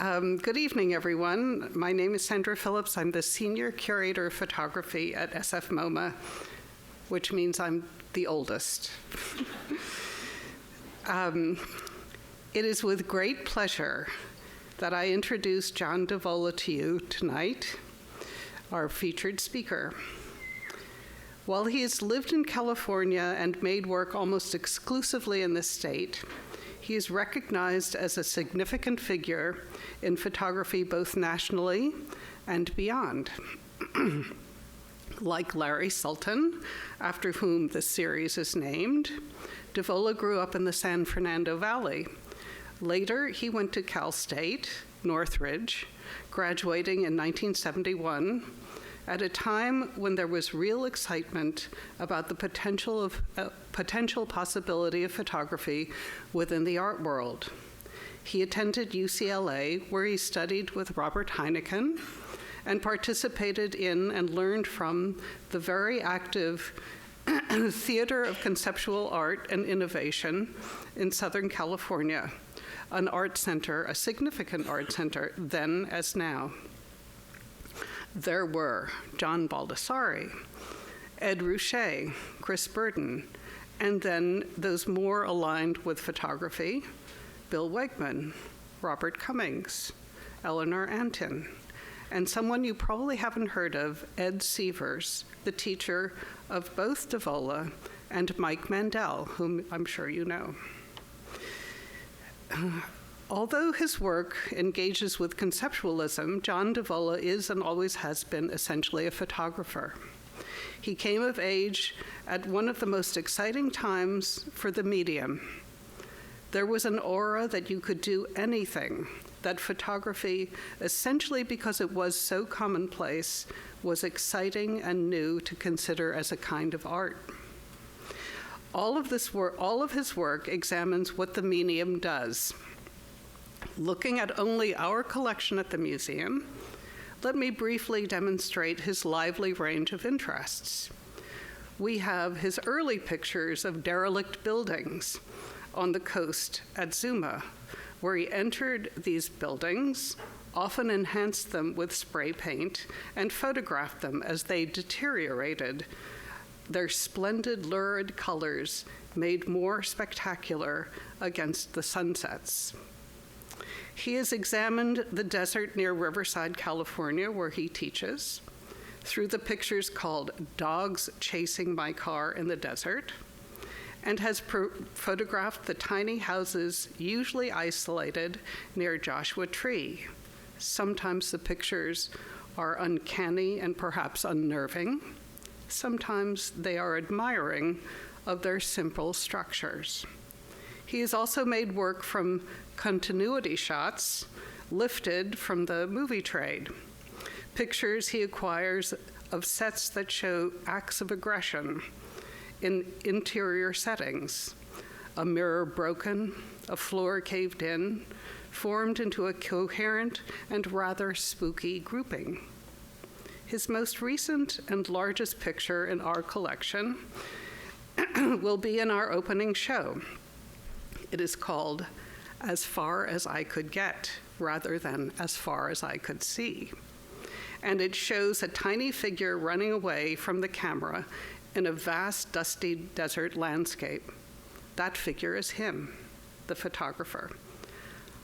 Good evening, everyone. My name is Sandra Phillips. I'm the Senior Curator of Photography at SF MoMA, which means I'm the oldest. It is with great pleasure that I introduce John Divola to you tonight, our featured speaker. While he has lived in California and made work almost exclusively in this state, he is recognized as a significant figure in photography both nationally and beyond. Like Larry Sultan, after whom this series is named, Divola grew up in the San Fernando Valley. Later, he went to Cal State, Northridge, graduating in 1971, at a time when there was real excitement about the potential possibility of photography within the art world. He attended UCLA, where he studied with Robert Heineken and participated in and learned from the very active Theater of Conceptual Art and Innovation in Southern California, an art center, a significant art center then as now. There were John Baldessari, Ed Ruscha, Chris Burden, and then those more aligned with photography, Bill Wegman, Robert Cummings, Eleanor Antin, and someone you probably haven't heard of, Ed Severs, the teacher of both Divola and Mike Mandel, whom I'm sure you know. Although his work engages with conceptualism, John Divola is and always has been essentially a photographer. He came of age at one of the most exciting times for the medium. There was an aura that you could do anything, that photography, essentially because it was so commonplace, was exciting and new to consider as a kind of art. All of his work examines what the medium does. Looking at only our collection at the museum, let me briefly demonstrate his lively range of interests. We have his early pictures of derelict buildings on the coast at Zuma, where he entered these buildings, often enhanced them with spray paint, and photographed them as they deteriorated, their splendid lurid colors made more spectacular against the sunsets. He has examined the desert near Riverside, California, where he teaches, through the pictures called Dogs Chasing My Car in the Desert, and has photographed the tiny houses usually isolated near Joshua Tree. Sometimes the pictures are uncanny and perhaps unnerving. Sometimes they are admiring of their simple structures. He has also made work from continuity shots lifted from the movie trade. Pictures he acquires of sets that show acts of aggression in interior settings, a mirror broken, a floor caved in, formed into a coherent and rather spooky grouping. His most recent and largest picture in our collection will be in our opening show. It is called As Far as I Could Get, rather than As Far as I Could See. And it shows a tiny figure running away from the camera in a vast, dusty desert landscape. That figure is him, the photographer.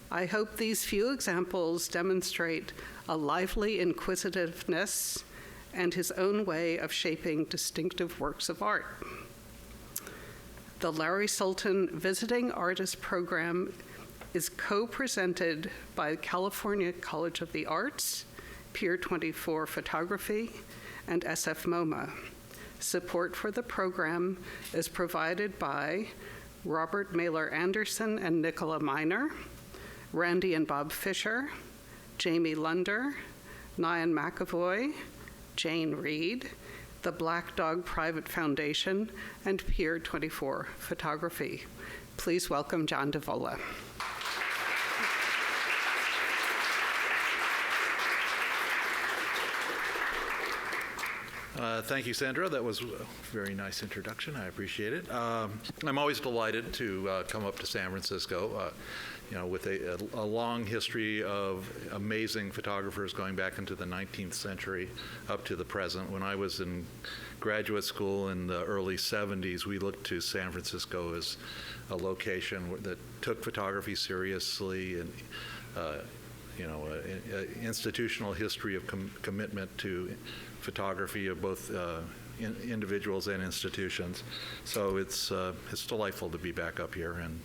I hope these few examples demonstrate a lively inquisitiveness and his own way of shaping distinctive works of art. The Larry Sultan Visiting Artist Program is co-presented by California College of the Arts, Pier 24 Photography, and SF MoMA. Support for the program is provided by Robert Mailer Anderson and Nicola Miner, Randy and Bob Fisher, Jamie Lunder, Nyan McAvoy, Jane Reed, the Black Dog Private Foundation, and Pier 24 Photography. Please welcome John Divola. Thank you, Sandra. That was a very nice introduction. I appreciate it. I'm always delighted to come up to San Francisco, with a long history of amazing photographers going back into the 19th century up to the present. When I was in graduate school in the early 70s, we looked to San Francisco as a location that took photography seriously and institutional history of commitment to photography of both individuals and institutions. So it's delightful to be back up here and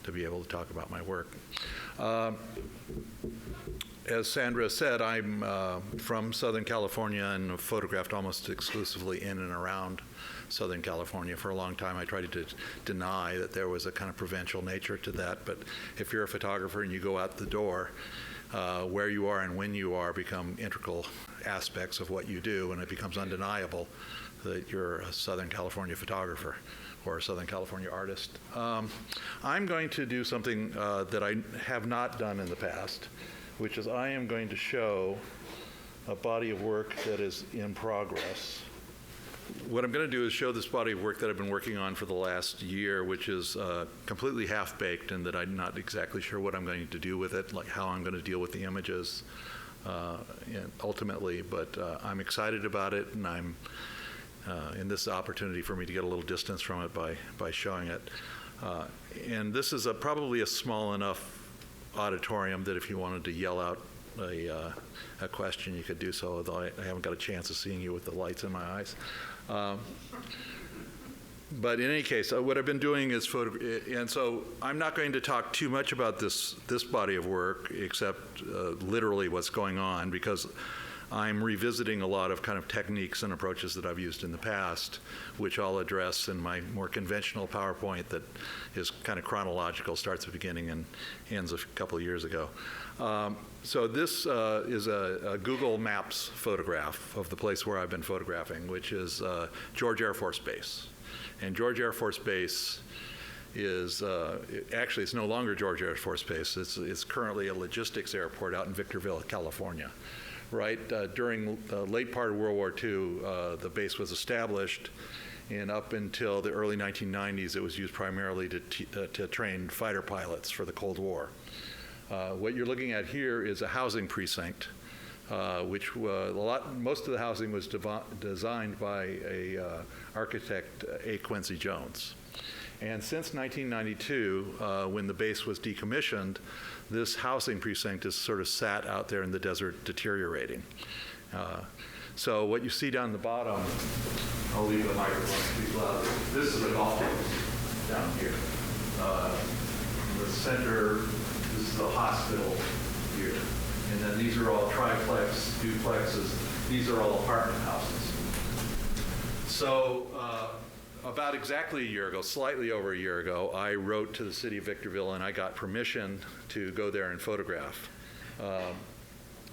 to be able to talk about my work. As Sandra said, I'm from Southern California and photographed almost exclusively in and around Southern California for a long time. I tried to deny that there was a kind of provincial nature to that, but if you're a photographer and you go out the door, where you are and when you are become integral aspects of what you do, and it becomes undeniable that you're a Southern California photographer or a Southern California artist. I'm going to do something that I have not done in the past, which is I am going to show a body of work that is in progress. What I'm going to do is show this body of work that I've been working on for the last year, which is completely half-baked, and that I'm not exactly sure what I'm going to do with it, like how I'm going to deal with the images ultimately, but I'm excited about it, and I'm in this opportunity for me to get a little distance from it by showing it. And this is probably a small enough auditorium that if you wanted to yell out a question, you could do so, although I haven't got a chance of seeing you with the lights in my eyes. But in any case, what I've been doing is and so I'm not going to talk too much about this body of work, except literally what's going on, because I'm revisiting a lot of kind of techniques and approaches that I've used in the past, which I'll address in my more conventional PowerPoint that is kind of chronological, starts at the beginning and ends a couple of years ago. So this is a Google Maps photograph of the place where I've been photographing, which is George Air Force Base. And George Air Force Base is, actually it's no longer George Air Force Base, it's currently a logistics airport out in Victorville, California. Right, during the late part of World War II, the base was established, and up until the early 1990s, it was used primarily to train fighter pilots for the Cold War. What you're looking at here is a housing precinct, which most of the housing was designed by architect A. Quincy Jones. And since 1992, when the base was decommissioned, this housing precinct has sort of sat out there in the desert deteriorating. So what you see down the bottom, I'll leave the microphone to be loud. This is a golf course down here. The center, this is the hospital here. And then these are all triplex, duplexes. These are all apartment houses. So about exactly a year ago, slightly over a year ago, I wrote to the city of Victorville and I got permission to go there and photograph.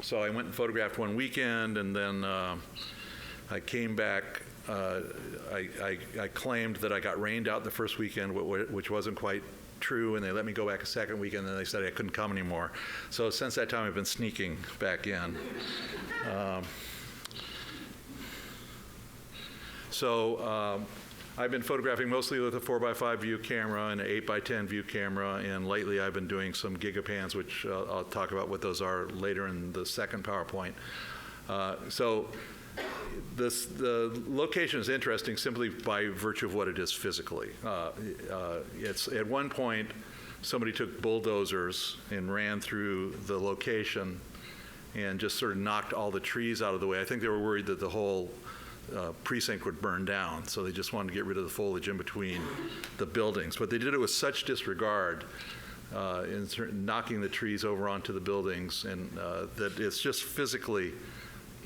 So I went and photographed one weekend, and then I came back. I claimed that I got rained out the first weekend, which wasn't quite true, and they let me go back a second weekend, and they said I couldn't come anymore. So since that time, I've been sneaking back in. I've been photographing mostly with a 4x5 view camera and an 8x10 view camera, and lately I've been doing some GigaPans, which I'll talk about what those are later in the second PowerPoint. The location is interesting simply by virtue of what it is physically. It's at one point, somebody took bulldozers and ran through the location and just sort of knocked all the trees out of the way. I think they were worried that the whole precinct would burn down, so they just wanted to get rid of the foliage in between the buildings. But they did it with such disregard in knocking the trees over onto the buildings, and that it's just physically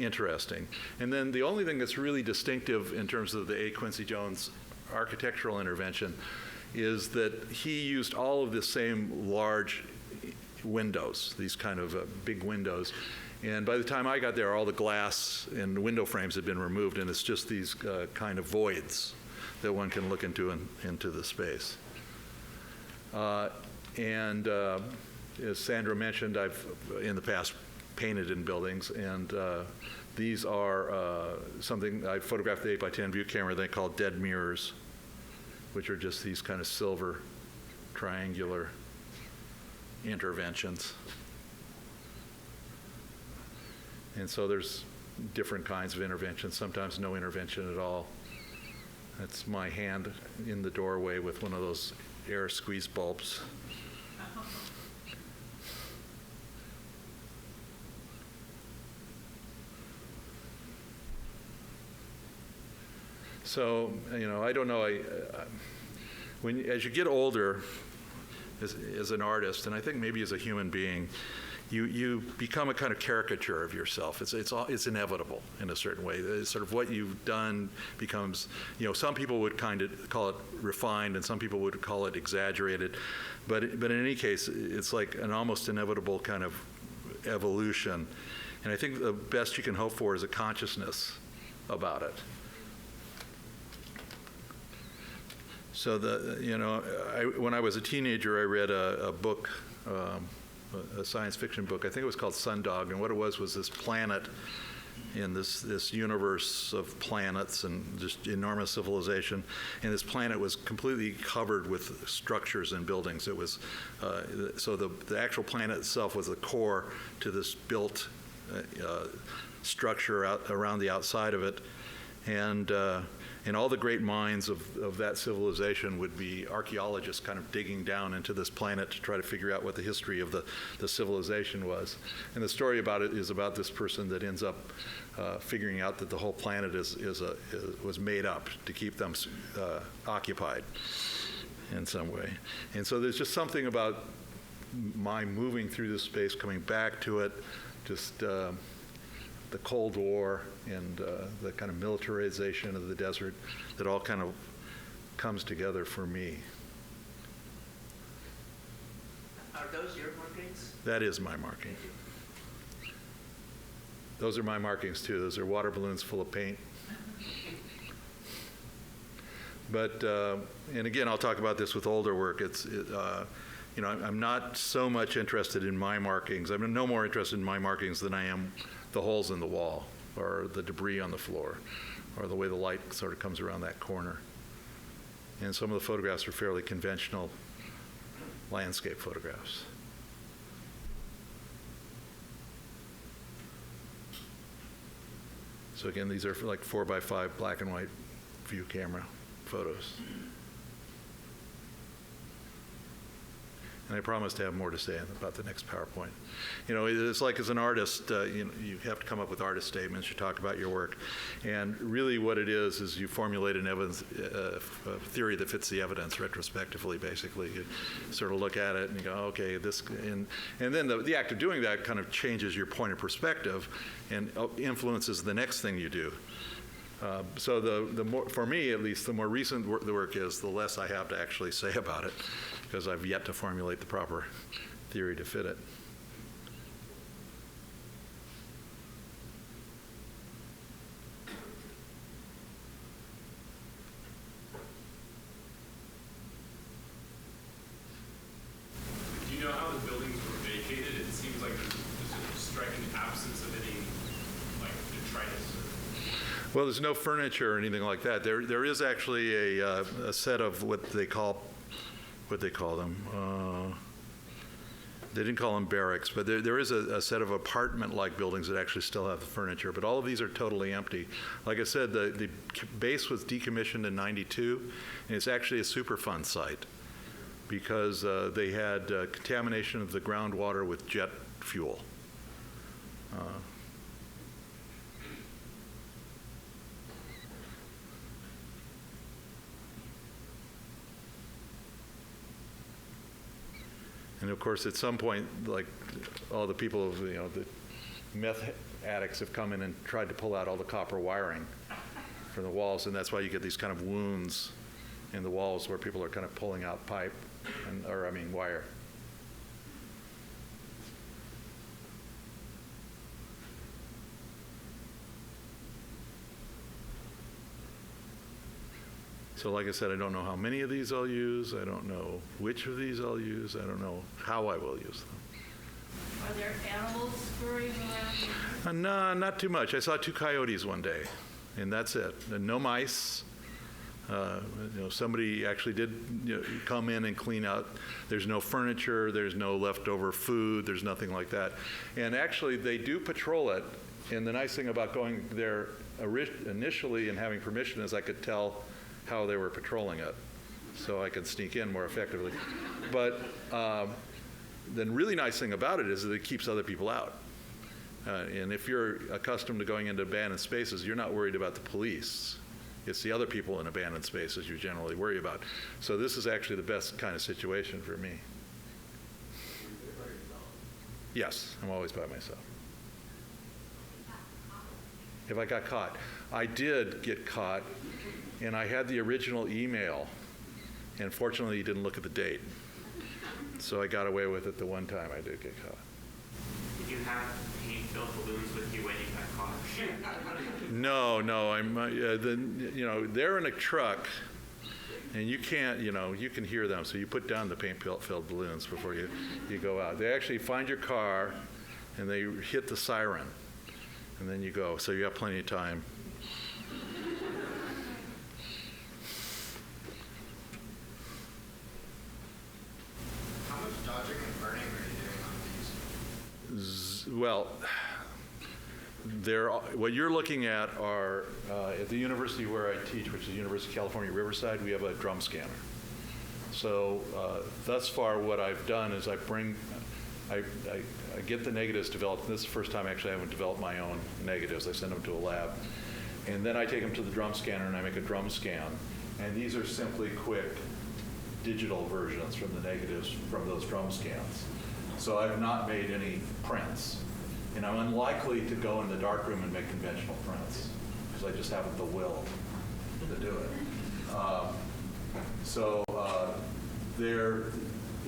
interesting. And then the only thing that's really distinctive in terms of the A. Quincy Jones architectural intervention is that he used all of the same large windows, these kind of big windows. And by the time I got there, all the glass and window frames had been removed, and it's just these kind of voids that one can look into the space. As Sandra mentioned, I've in the past painted in buildings, and These are something I photographed with the 8x10 view camera they call dead Muirs, which are just these kind of silver triangular interventions. And so there's different kinds of interventions, sometimes no intervention at all. That's my hand in the doorway with one of those air squeeze bulbs. So, I don't know, as you get older as an artist, and I think maybe as a human being, you become a kind of caricature of yourself. It's inevitable in a certain way. It's sort of what you've done becomes, some people would kind of call it refined, and some people would call it exaggerated. But in any case, it's like an almost inevitable kind of evolution. And I think the best you can hope for is a consciousness about it. So when I was a teenager, I read a book, a science fiction book. I think it was called Sundog, and what it was this planet in this universe of planets and just enormous civilization. And this planet was completely covered with structures and buildings. It was so the actual planet itself was the core to this built structure around the outside of it, and all the great minds of that civilization would be archaeologists kind of digging down into this planet to try to figure out what the history of the civilization was. And the story about it is about this person that ends up figuring out that the whole planet was made up to keep them occupied in some way. And so there's just something about my moving through this space, coming back to it, just the Cold War and the kind of militarization of the desert that all kind of comes together for me. Are those your markings? That is my marking. Those are my markings too. Those are water balloons full of paint. But, and again, I'll talk about this with older work. I'm not so much interested in my markings. I'm no more interested in my markings than I am the holes in the wall or the debris on the floor or the way the light sort of comes around that corner. And some of the photographs are fairly conventional landscape photographs. So again, these are like 4x5 black and white view camera photos. And I promise to have more to say about the next PowerPoint. It's like as an artist, you have to come up with artist statements. You talk about your work. And really what it is you formulate an evidence theory that fits the evidence retrospectively, basically. You sort of look at it and you go, okay, this, and then the act of doing that kind of changes your point of perspective and influences the next thing you do. So the more, for me at least, the more recent the work is, the less I have to actually say about it, because I've yet to formulate the proper theory to fit it. Do you know how the buildings were vacated? It seems like there's just a striking absence of any detritus. Well, there's no furniture or anything like that. There is actually a set of what they call them. They didn't call them barracks, but there is a set of apartment-like buildings that actually still have the furniture. But all of these are totally empty. Like I said, the base was decommissioned in '92, and it's actually a Superfund site because they had contamination of the groundwater with jet fuel. And of course, at some point, like all the people, the meth addicts have come in and tried to pull out all the copper wiring from the walls, and that's why you get these kind of wounds in the walls where people are kind of pulling out pipe, wire. So like I said, I don't know how many of these I'll use. I don't know which of these I'll use. I don't know how I will use them. Are there animals scurrying around? No, not too much. I saw 2 coyotes one day, and that's it. And no mice. Somebody actually did come in and clean out. There's no furniture, there's no leftover food, there's nothing like that. And actually, they do patrol it. And the nice thing about going there initially and having permission is I could tell how they were patrolling it, so I could sneak in more effectively. But the really nice thing about it is that it keeps other people out. And if you're accustomed to going into abandoned spaces, you're not worried about the police. It's the other people in abandoned spaces you generally worry about. So this is actually the best kind of situation for me. Yes, I'm always by myself. If I got caught. I did get caught, and I had the original email, and fortunately he didn't look at the date. So I got away with it the one time I did get caught. Did you have paint-filled balloons with you when you got caught? No, I'm, they're in a truck, and you can't, you can hear them, so you put down the paint-filled balloons before you go out. They actually find your car, and they hit the siren, and then you go, so you have plenty of time. How much dodging and burning are you doing on these? Well, what you're looking at are, at the university where I teach, which is the University of California, Riverside, we have a drum scanner. So thus far what I've done is I get the negatives developed. This is the first time actually I haven't developed my own negatives. I send them to a lab. And then I take them to the drum scanner and I make a drum scan. And these are simply quick digital versions from the negatives from those drum scans. So I've not made any prints. And I'm unlikely to go in the darkroom and make conventional prints because I just haven't the will to do it.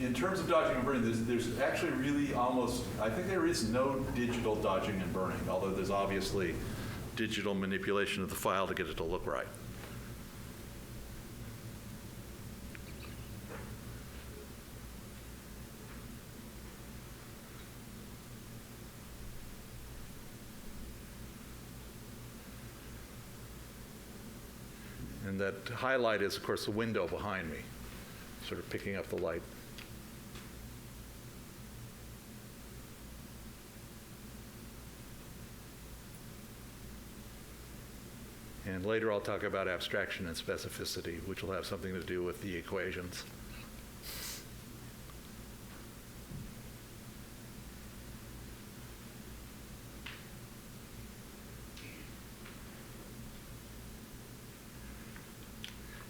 In terms of dodging and burning, there's actually really I think there is no digital dodging and burning, although there's obviously digital manipulation of the file to get it to look right. And that highlight is, of course, the window behind me, sort of picking up the light. And later I'll talk about abstraction and specificity, which will have something to do with the equations.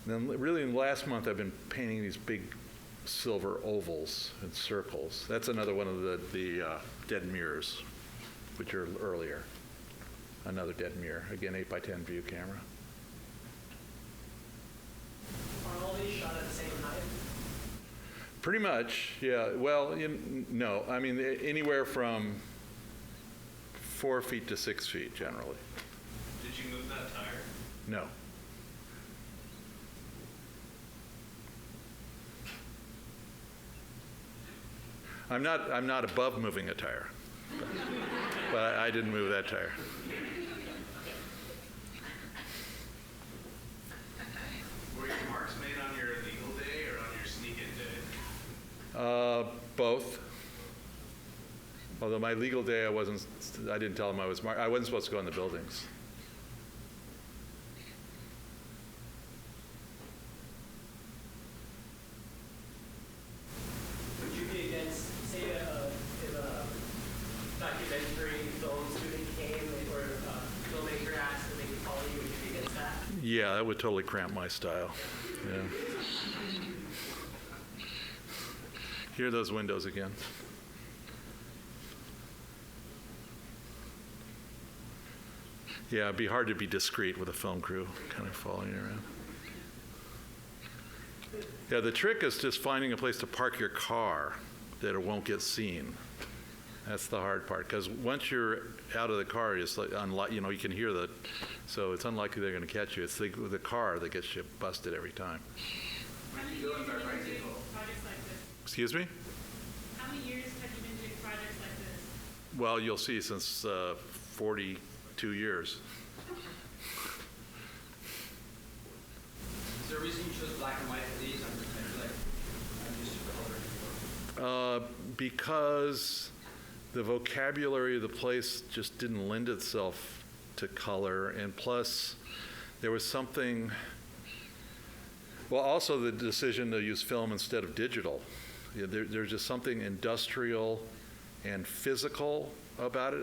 And then really in the last month I've been painting these big silver ovals and circles. That's another one of the dead Muirs, which are earlier. Another dead Muir, again 8x10 view camera. Are all these shot at the same height? Pretty much, yeah. Well, no. I mean, anywhere from 4 feet to 6 feet generally. Did you move that tire? No. I'm not above moving a tire, but I didn't move that tire. Were your marks made on your legal day or on your sneak-in day? Both. Although my legal day, I didn't tell them I wasn't supposed to go in the buildings. Would you be against, say, if a documentary film student came or a filmmaker asked if they could follow you, would you be against that? Yeah, that would totally cramp my style. Yeah. Here are those windows again. Yeah, it'd be hard to be discreet with a film crew kind of following you around. Yeah, the trick is just finding a place to park your car that it won't get seen. That's the hard part, because once you're out of the car, it's like you can hear that, so it's unlikely they're going to catch you. It's the car that gets you busted every time. How many years have you been doing projects like this? Excuse me? How many years have you been doing projects like this? Well, you'll see since 42 years. Is there a reason you chose black and white for these? I'm used to color before. Because the vocabulary of the place just didn't lend itself to color, and plus there was something, well, also the decision to use film instead of digital. There's just something industrial and physical about it.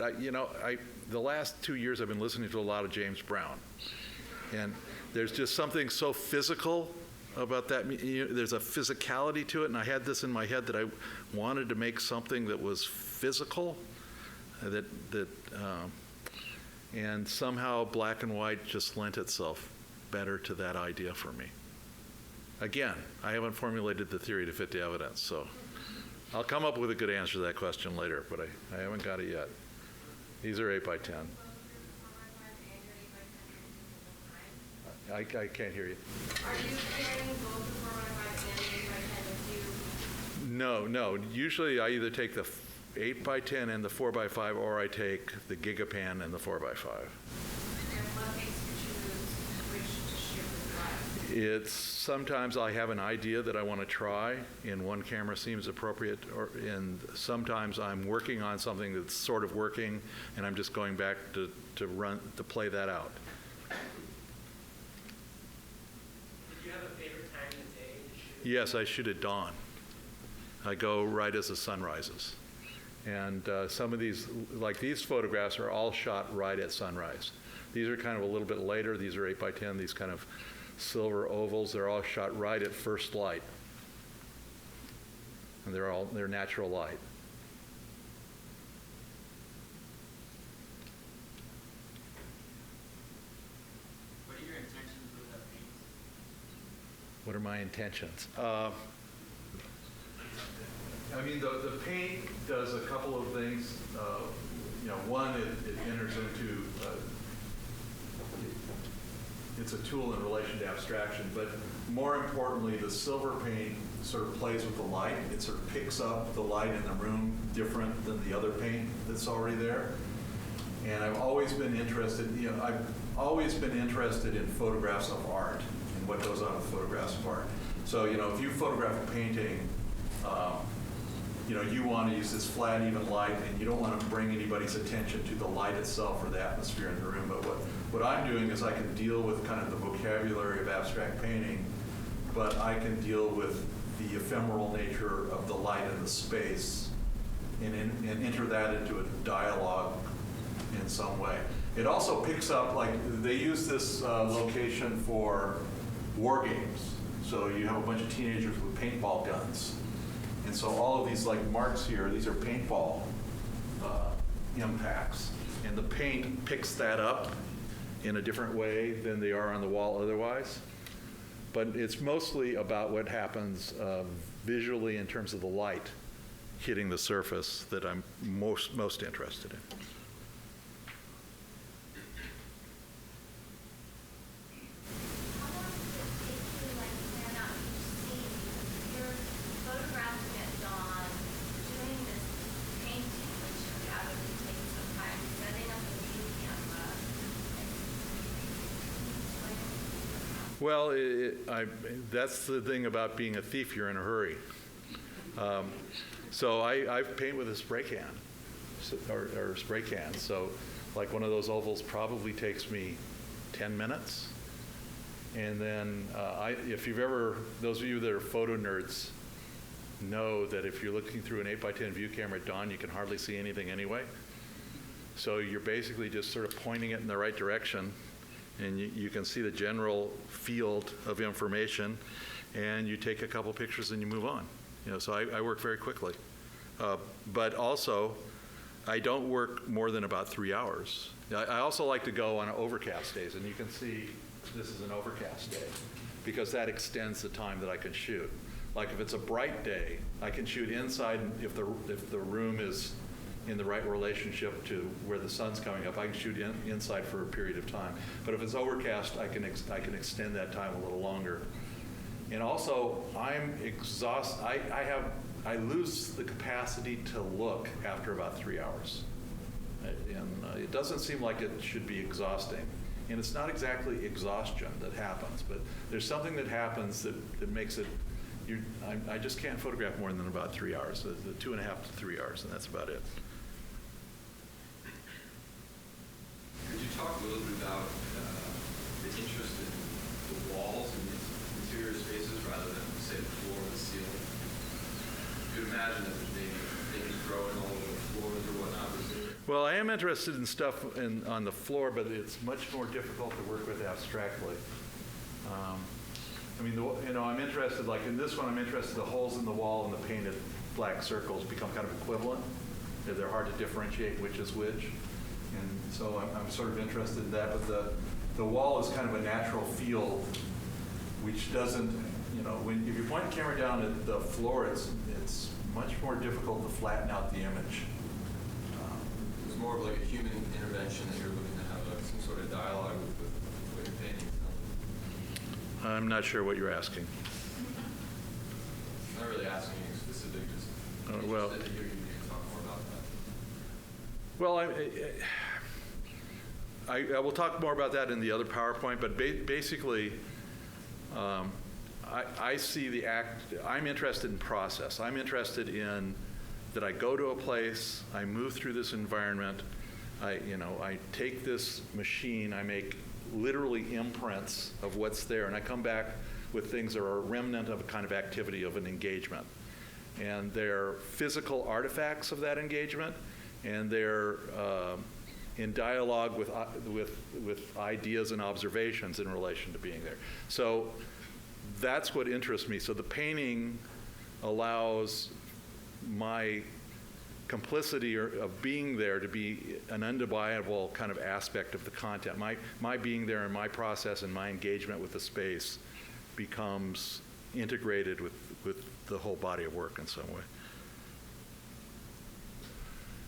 The last 2 years I've been listening to a lot of James Brown, and there's just something so physical about that. There's a physicality to it, and I had this in my head that I wanted to make something that was physical, and somehow black and white just lent itself better to that idea for me. Again, I haven't formulated the theory to fit the evidence, so I'll come up with a good answer to that question later, but I haven't got it yet. These are 8 by 10. I can't hear you. Are you carrying both the 4x5 and 8 by 10 with you? No. Usually I either take the 8 by 10 and the 4 by 5, or I take the GigaPan and the 4 by 5. And what makes you choose which to shoot with what? It's sometimes I have an idea that I want to try, and one camera seems appropriate, and sometimes I'm working on something that's sort of working, and I'm just going back to play that out. Did you have a favorite time of the day to shoot? Yes, I shoot at dawn. I go right as the sun rises. And some of these, like these photographs, are all shot right at sunrise. These are kind of a little bit later. These are 8 by 10, these kind of silver ovals. They're all shot right at first light. And they're natural light. What are your intentions with that paint? What are my intentions? The paint does a couple of things. One, it enters into, it's a tool in relation to abstraction, but more importantly, the silver paint sort of plays with the light. It sort of picks up the light in the room different than the other paint that's already there. And I've always been interested, in photographs of art and what goes on with photographs of art. So, if you photograph a painting, you want to use this flat, even light, and you don't want to bring anybody's attention to the light itself or the atmosphere in the room. But what I'm doing is I can deal with kind of the vocabulary of abstract painting, but I can deal with the ephemeral nature of the light and the space and enter that into a dialogue in some way. It also picks up, they use this location for war games. So you have a bunch of teenagers with paintball guns. And so all of these marks here, these are paintball impacts. And the paint picks that up in a different way than they are on the wall otherwise. But it's mostly about what happens visually in terms of the light hitting the surface that I'm most interested in. Well, that's the thing about being a thief, you're in a hurry. So I paint with a spray can, or spray can. So one of those ovals probably takes me 10 minutes. And then those of you that are photo nerds know that if you're looking through an 8 by 10 view camera at dawn, you can hardly see anything anyway. So you're basically just sort of pointing it in the right direction, and you can see the general field of information, and you take a couple pictures and you move on. So I work very quickly. But also, I don't work more than about 3 hours. I also like to go on overcast days, and you can see this is an overcast day, because that extends the time that I can shoot. If it's a bright day, I can shoot inside if the room is in the right relationship to where the sun's coming up. I can shoot inside for a period of time. But if it's overcast, I can extend that time a little longer. And also, I'm exhausted. I lose the capacity to look after about 3 hours. And it doesn't seem like it should be exhausting. And it's not exactly exhaustion that happens, but there's something that happens that makes it, I just can't photograph more than about 3 hours, the 2.5 to 3 hours, and that's about it. Could you talk a little bit about the interest in the walls and the interior spaces rather than, say, the floor or the ceiling? You could imagine that there's maybe growing all over the floors or whatnot. Well, I am interested in stuff on the floor, but it's much more difficult to work with abstractly. I mean, I'm interested, like in this one, I'm interested the holes in the wall and the painted black circles become kind of equivalent. They're hard to differentiate which is which. And so I'm sort of interested in that, but the wall is kind of a natural field, which doesn't, if you point the camera down at the floor, it's much more difficult to flatten out the image. It's more of like a human intervention that you're looking to have some sort of dialogue with your painting. I'm not sure what you're asking. I'm not really asking you specific, just Well, interested to hear you talk more about that. Well, I will talk more about that in the other PowerPoint, but basically, I see I'm interested in process. I'm interested in that I go to a place, I move through this environment, I take this machine, I make literally imprints of what's there, and I come back with things that are a remnant of a kind of activity of an engagement. And they're physical artifacts of that engagement, and they're in dialogue with ideas and observations in relation to being there. So that's what interests me. So the painting allows my complicity of being there to be an undeniable kind of aspect of the content. My being there and my process and my engagement with the space becomes integrated with the whole body of work in some way.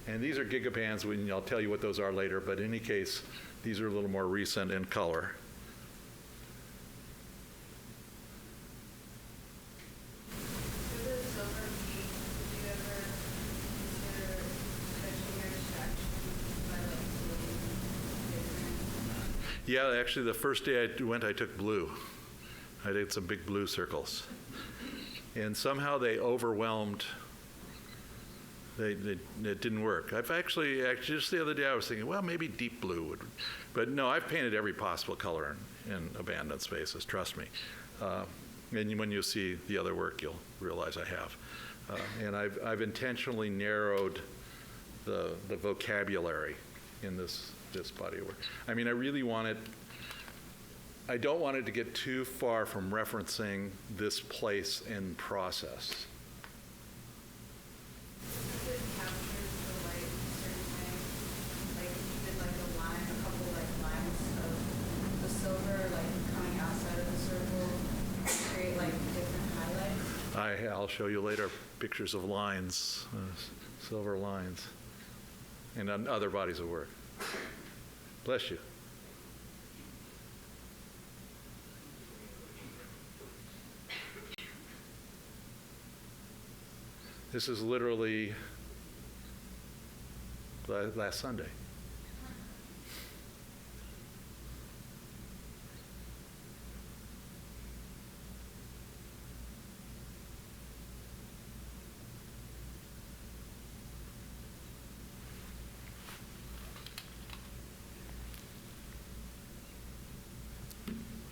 And these are GigaPans, I'll tell you what those are later, but in any case, these are a little more recent in color. For the silver paint, did you ever consider stretching your abstraction by like different? Yeah, actually the first day I went, I took blue. I did some big blue circles. And somehow they overwhelmed. It didn't work. I've actually, just the other day I was thinking, well, maybe deep blue would, but no, I've painted every possible color in abandoned spaces, trust me. And when you see the other work, you'll realize I have. And I've intentionally narrowed the vocabulary in this body of work. I mean, I don't want it to get too far from referencing this place and process. If it captures the light in a certain way, like if you did like a couple like lines of the silver like coming outside of the circle, create like different highlights. I'll show you later pictures of lines, silver lines, and on other bodies of work. Bless you. This is literally last Sunday.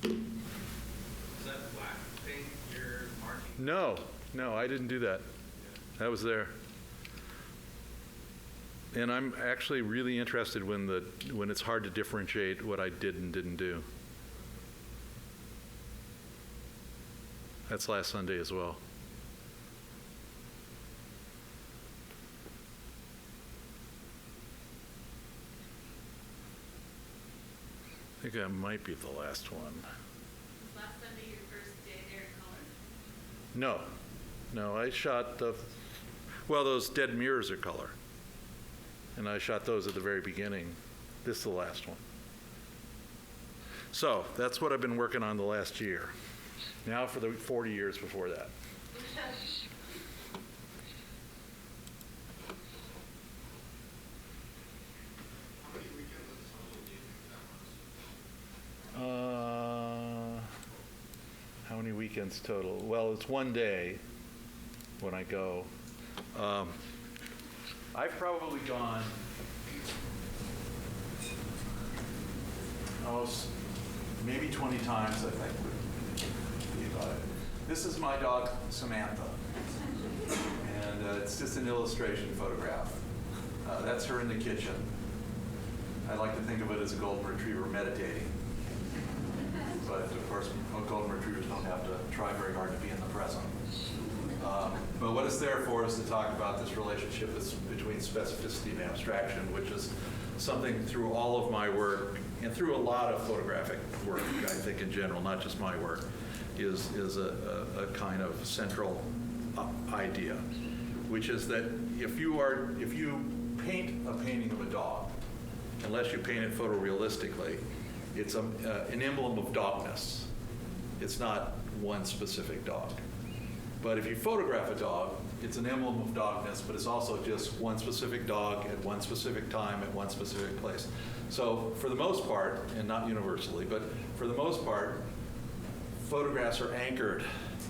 Is that black paint you're marking? No, I didn't do that. That was there. And I'm actually really interested when it's hard to differentiate what I did and didn't do. That's last Sunday as well. I think that might be the last one. Was last Sunday your first day there in color? No, I shot those dead Muirs are color. And I shot those at the very beginning. This is the last one. So that's what I've been working on the last year. Now for the 40 years before that. how many weekends total? Well, it's one day when I go. I've probably gone maybe 20 times, I think, would be about it. This is my dog, Samantha. And it's just an illustration photograph. That's her in the kitchen. I like to think of it as a golden retriever meditating. But of course, golden retrievers don't have to try very hard to be in the present. But what it's there for is to talk about this relationship between specificity and abstraction, which is something through all of my work and through a lot of photographic work, I think in general, not just my work, is a kind of central idea, which is that if you paint a painting of a dog, unless you paint it photorealistically, it's an emblem of dogness. It's not one specific dog. But if you photograph a dog, it's an emblem of dogness, but it's also just one specific dog at one specific time at one specific place. So for the most part, and not universally, but for the most part, photographs are anchored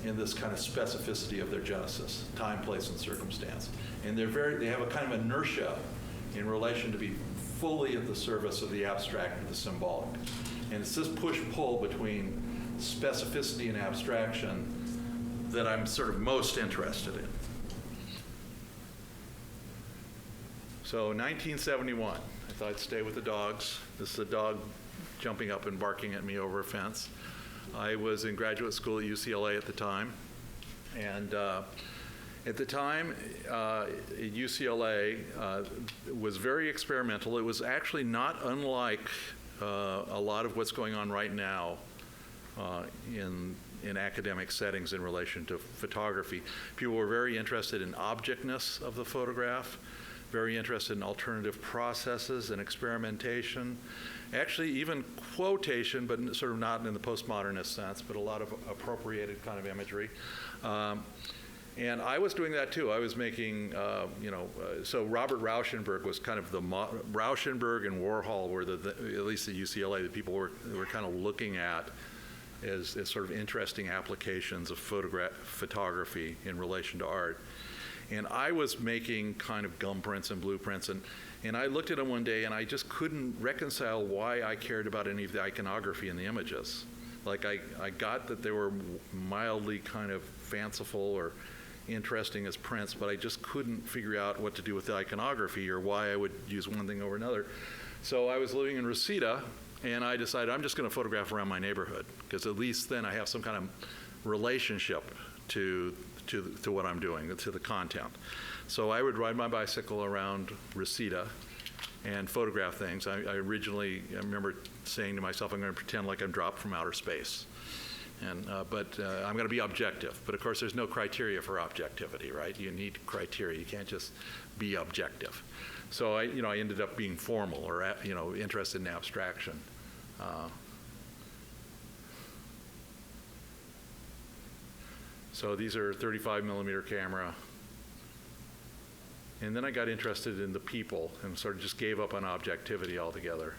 in this kind of specificity of their genesis, time, place, and circumstance. And they have a kind of inertia in relation to be fully at the service of the abstract or the symbolic. And it's this push-pull between specificity and abstraction that I'm sort of most interested in. So 1971, I thought I'd stay with the dogs. This is a dog jumping up and barking at me over a fence. I was in graduate school at UCLA at the time. And at the time, UCLA was very experimental. It was actually not unlike a lot of what's going on right now in academic settings in relation to photography. People were very interested in objectness of the photograph, very interested in alternative processes and experimentation, actually even quotation, but sort of not in the postmodernist sense, but a lot of appropriated kind of imagery. And I was doing that too. I was making, so Robert Rauschenberg was kind of Rauschenberg and Warhol were at least at UCLA, the people were kind of looking at as sort of interesting applications of photography in relation to art. And I was making kind of gum prints and blueprints, and I looked at them one day and I just couldn't reconcile why I cared about any of the iconography in the images. Like I got that they were mildly kind of fanciful or interesting as prints, but I just couldn't figure out what to do with the iconography or why I would use one thing over another. So I was living in Reseda, and I decided I'm just going to photograph around my neighborhood, because at least then I have some kind of relationship to what I'm doing, to the content. So I would ride my bicycle around Reseda and photograph things. I remember saying to myself, I'm going to pretend like I'm dropped from outer space. But I'm going to be objective. But of course, there's no criteria for objectivity, right? You need criteria. You can't just be objective. So I ended up being formal or interested in abstraction. So these are 35 millimeter camera. And then I got interested in the people and sort of just gave up on objectivity altogether.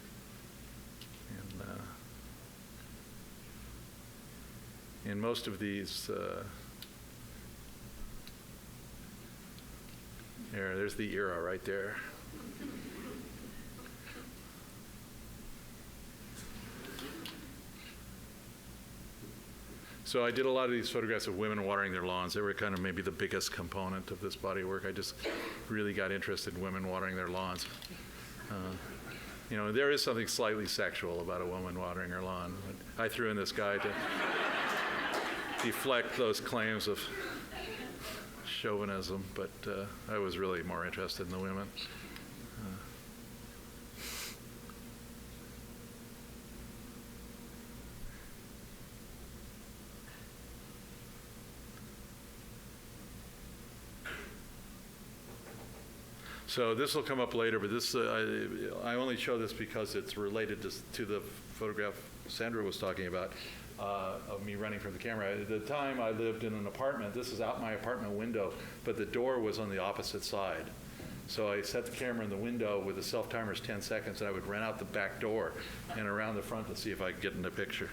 And most of these, there's the era right there. So I did a lot of these photographs of women watering their lawns. They were kind of maybe the biggest component of this body of work. I just really got interested in women watering their lawns. There is something slightly sexual about a woman watering her lawn. I threw in this guy to deflect those claims of chauvinism, but I was really more interested in the women. So this will come up later, but this I only show this because it's related to the photograph Sandra was talking about of me running from the camera. At the time, I lived in an apartment. This is out my apartment window, but the door was on the opposite side. So I set the camera in the window with the self-timers 10 seconds, and I would run out the back door and around the front to see if I could get in the picture.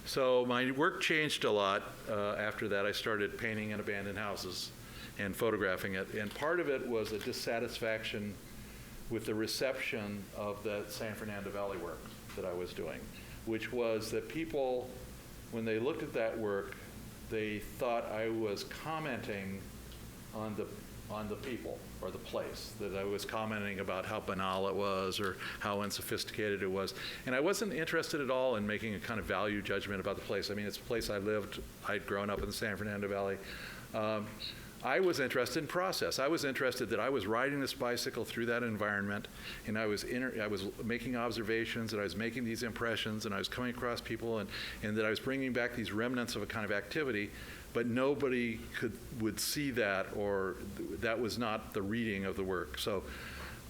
So my work changed a lot after that. I started painting in abandoned houses and photographing it. And part of it was a dissatisfaction with the reception of the San Fernando Valley work that I was doing, which was that people, when they looked at that work, they thought I was commenting on the people or the place, that I was commenting about how banal it was or how unsophisticated it was. And I wasn't interested at all in making a kind of value judgment about the place. I mean, it's a place I lived. I'd grown up in the San Fernando Valley. I was interested in process. I was interested that I was riding this bicycle through that environment, and I was making observations, and I was making these impressions, and I was coming across people, and that I was bringing back these remnants of a kind of activity, but nobody would see that, or that was not the reading of the work. So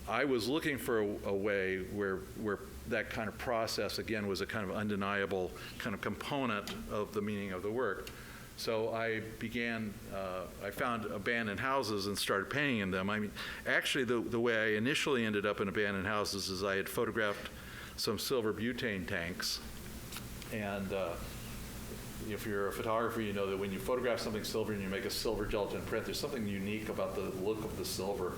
I was looking for a way where that kind of process, again, was a kind of undeniable kind of component of the meaning of the work. So I found abandoned houses and started painting in them. I mean, actually, the way I initially ended up in abandoned houses is I had photographed some silver butane tanks. And if you're a photographer, you know that when you photograph something silver and you make a silver gelatin print, there's something unique about the look of the silver.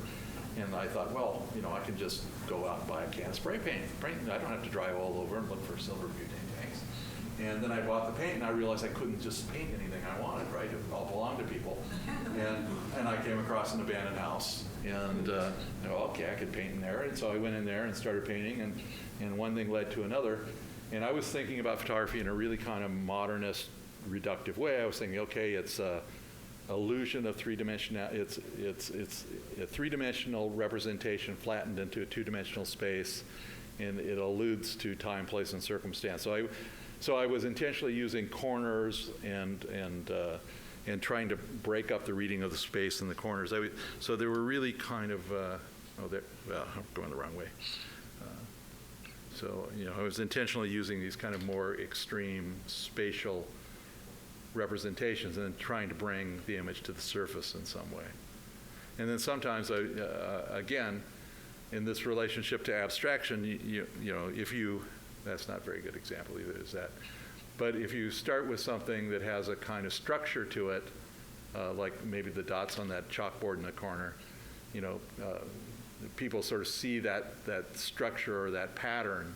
And I thought, well, you know, I can just go out and buy a can of spray paint. I don't have to drive all over and look for silver butane tanks. And then I bought the paint, and I realized I couldn't just paint anything I wanted, right? It all belonged to people. And I came across an abandoned house, and okay, I could paint in there. And so I went in there and started painting, and one thing led to another. And I was thinking about photography in a really kind of modernist, reductive way. I was thinking, okay, it's a illusion of three-dimensional. It's a three-dimensional representation flattened into a two-dimensional space, and it alludes to time, place, and circumstance. So I was intentionally using corners and trying to break up the reading of the space in the corners. So they were really kind of, I'm going the wrong way. So, you know, I was intentionally using these kind of more extreme spatial representations and then trying to bring the image to the surface in some way. And then sometimes, again, in this relationship to abstraction, you know, that's not a very good example either, is that. But if you start with something that has a kind of structure to it, like maybe the dots on that chalkboard in the corner, you know, people sort of see that structure or that pattern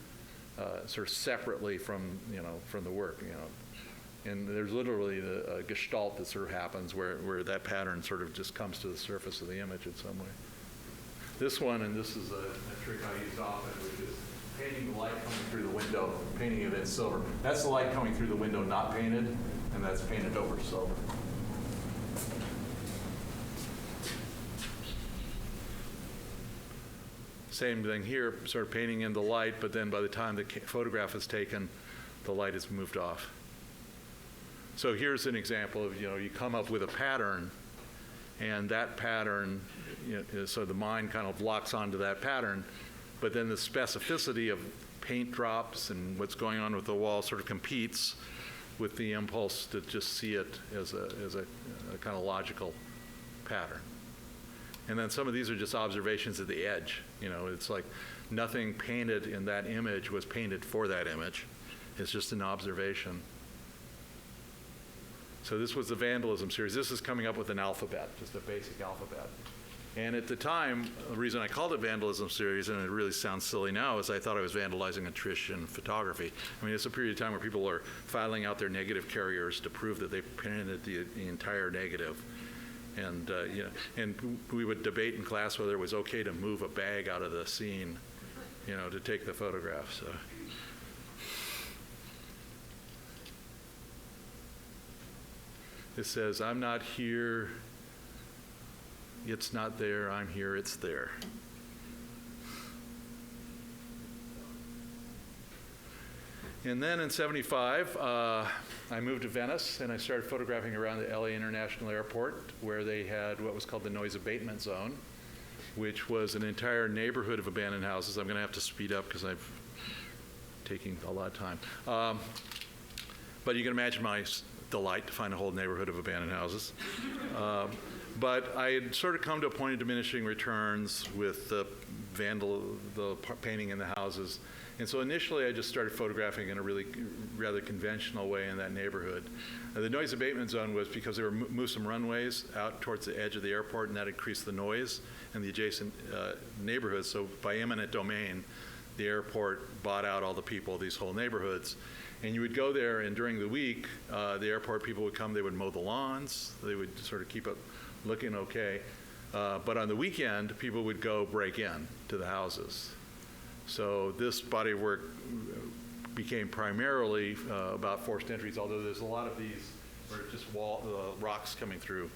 sort of separately from the work, you know. And there's literally a gestalt that sort of happens where that pattern sort of just comes to the surface of the image in some way. This one, and this is a trick I use often, which is painting the light coming through the window, painting it in silver. That's the light coming through the window not painted, and that's painted over silver. Same thing here, sort of painting in the light, but then by the time the photograph is taken, the light is moved off. So here's an example of, you know, you come up with a pattern, and that pattern, you know, so the mind kind of locks onto that pattern, but then the specificity of paint drops and what's going on with the wall sort of competes with the impulse to just see it as a kind of logical pattern. And then some of these are just observations at the edge. You know, it's like nothing painted in that image was painted for that image. It's just an observation. So this was the vandalism series. This is coming up with an alphabet, just a basic alphabet. And at the time, the reason I called it vandalism series, and it really sounds silly now, is I thought I was vandalizing attrition photography. I mean, it's a period of time where people are filing out their negative carriers to prove that they printed the entire negative. And you know, and we would debate in class whether it was okay to move a bag out of the scene, you know, to take the photograph. So. It says, I'm not here, it's not there, I'm here, it's there. And then in '75, I moved to Venice, and I started photographing around the LA International Airport, where they had what was called the noise abatement zone, which was an entire neighborhood of abandoned houses. I'm going to have to speed up because I'm taking a lot of time. But you can imagine my delight to find a whole neighborhood of abandoned houses. But I had sort of come to a point of diminishing returns with the painting in the houses. And so initially, I just started photographing in a really rather conventional way in that neighborhood. The noise abatement zone was because they were moved some runways out towards the edge of the airport, and that increased the noise in the adjacent neighborhoods. So by eminent domain, the airport bought out all the people of these whole neighborhoods. And you would go there, and during the week, the airport people would come, they would mow the lawns, they would sort of keep it looking okay. But on the weekend, people would go break in to the houses. So this body of work became primarily about forced entries, although there's a lot of these where it's just rocks coming through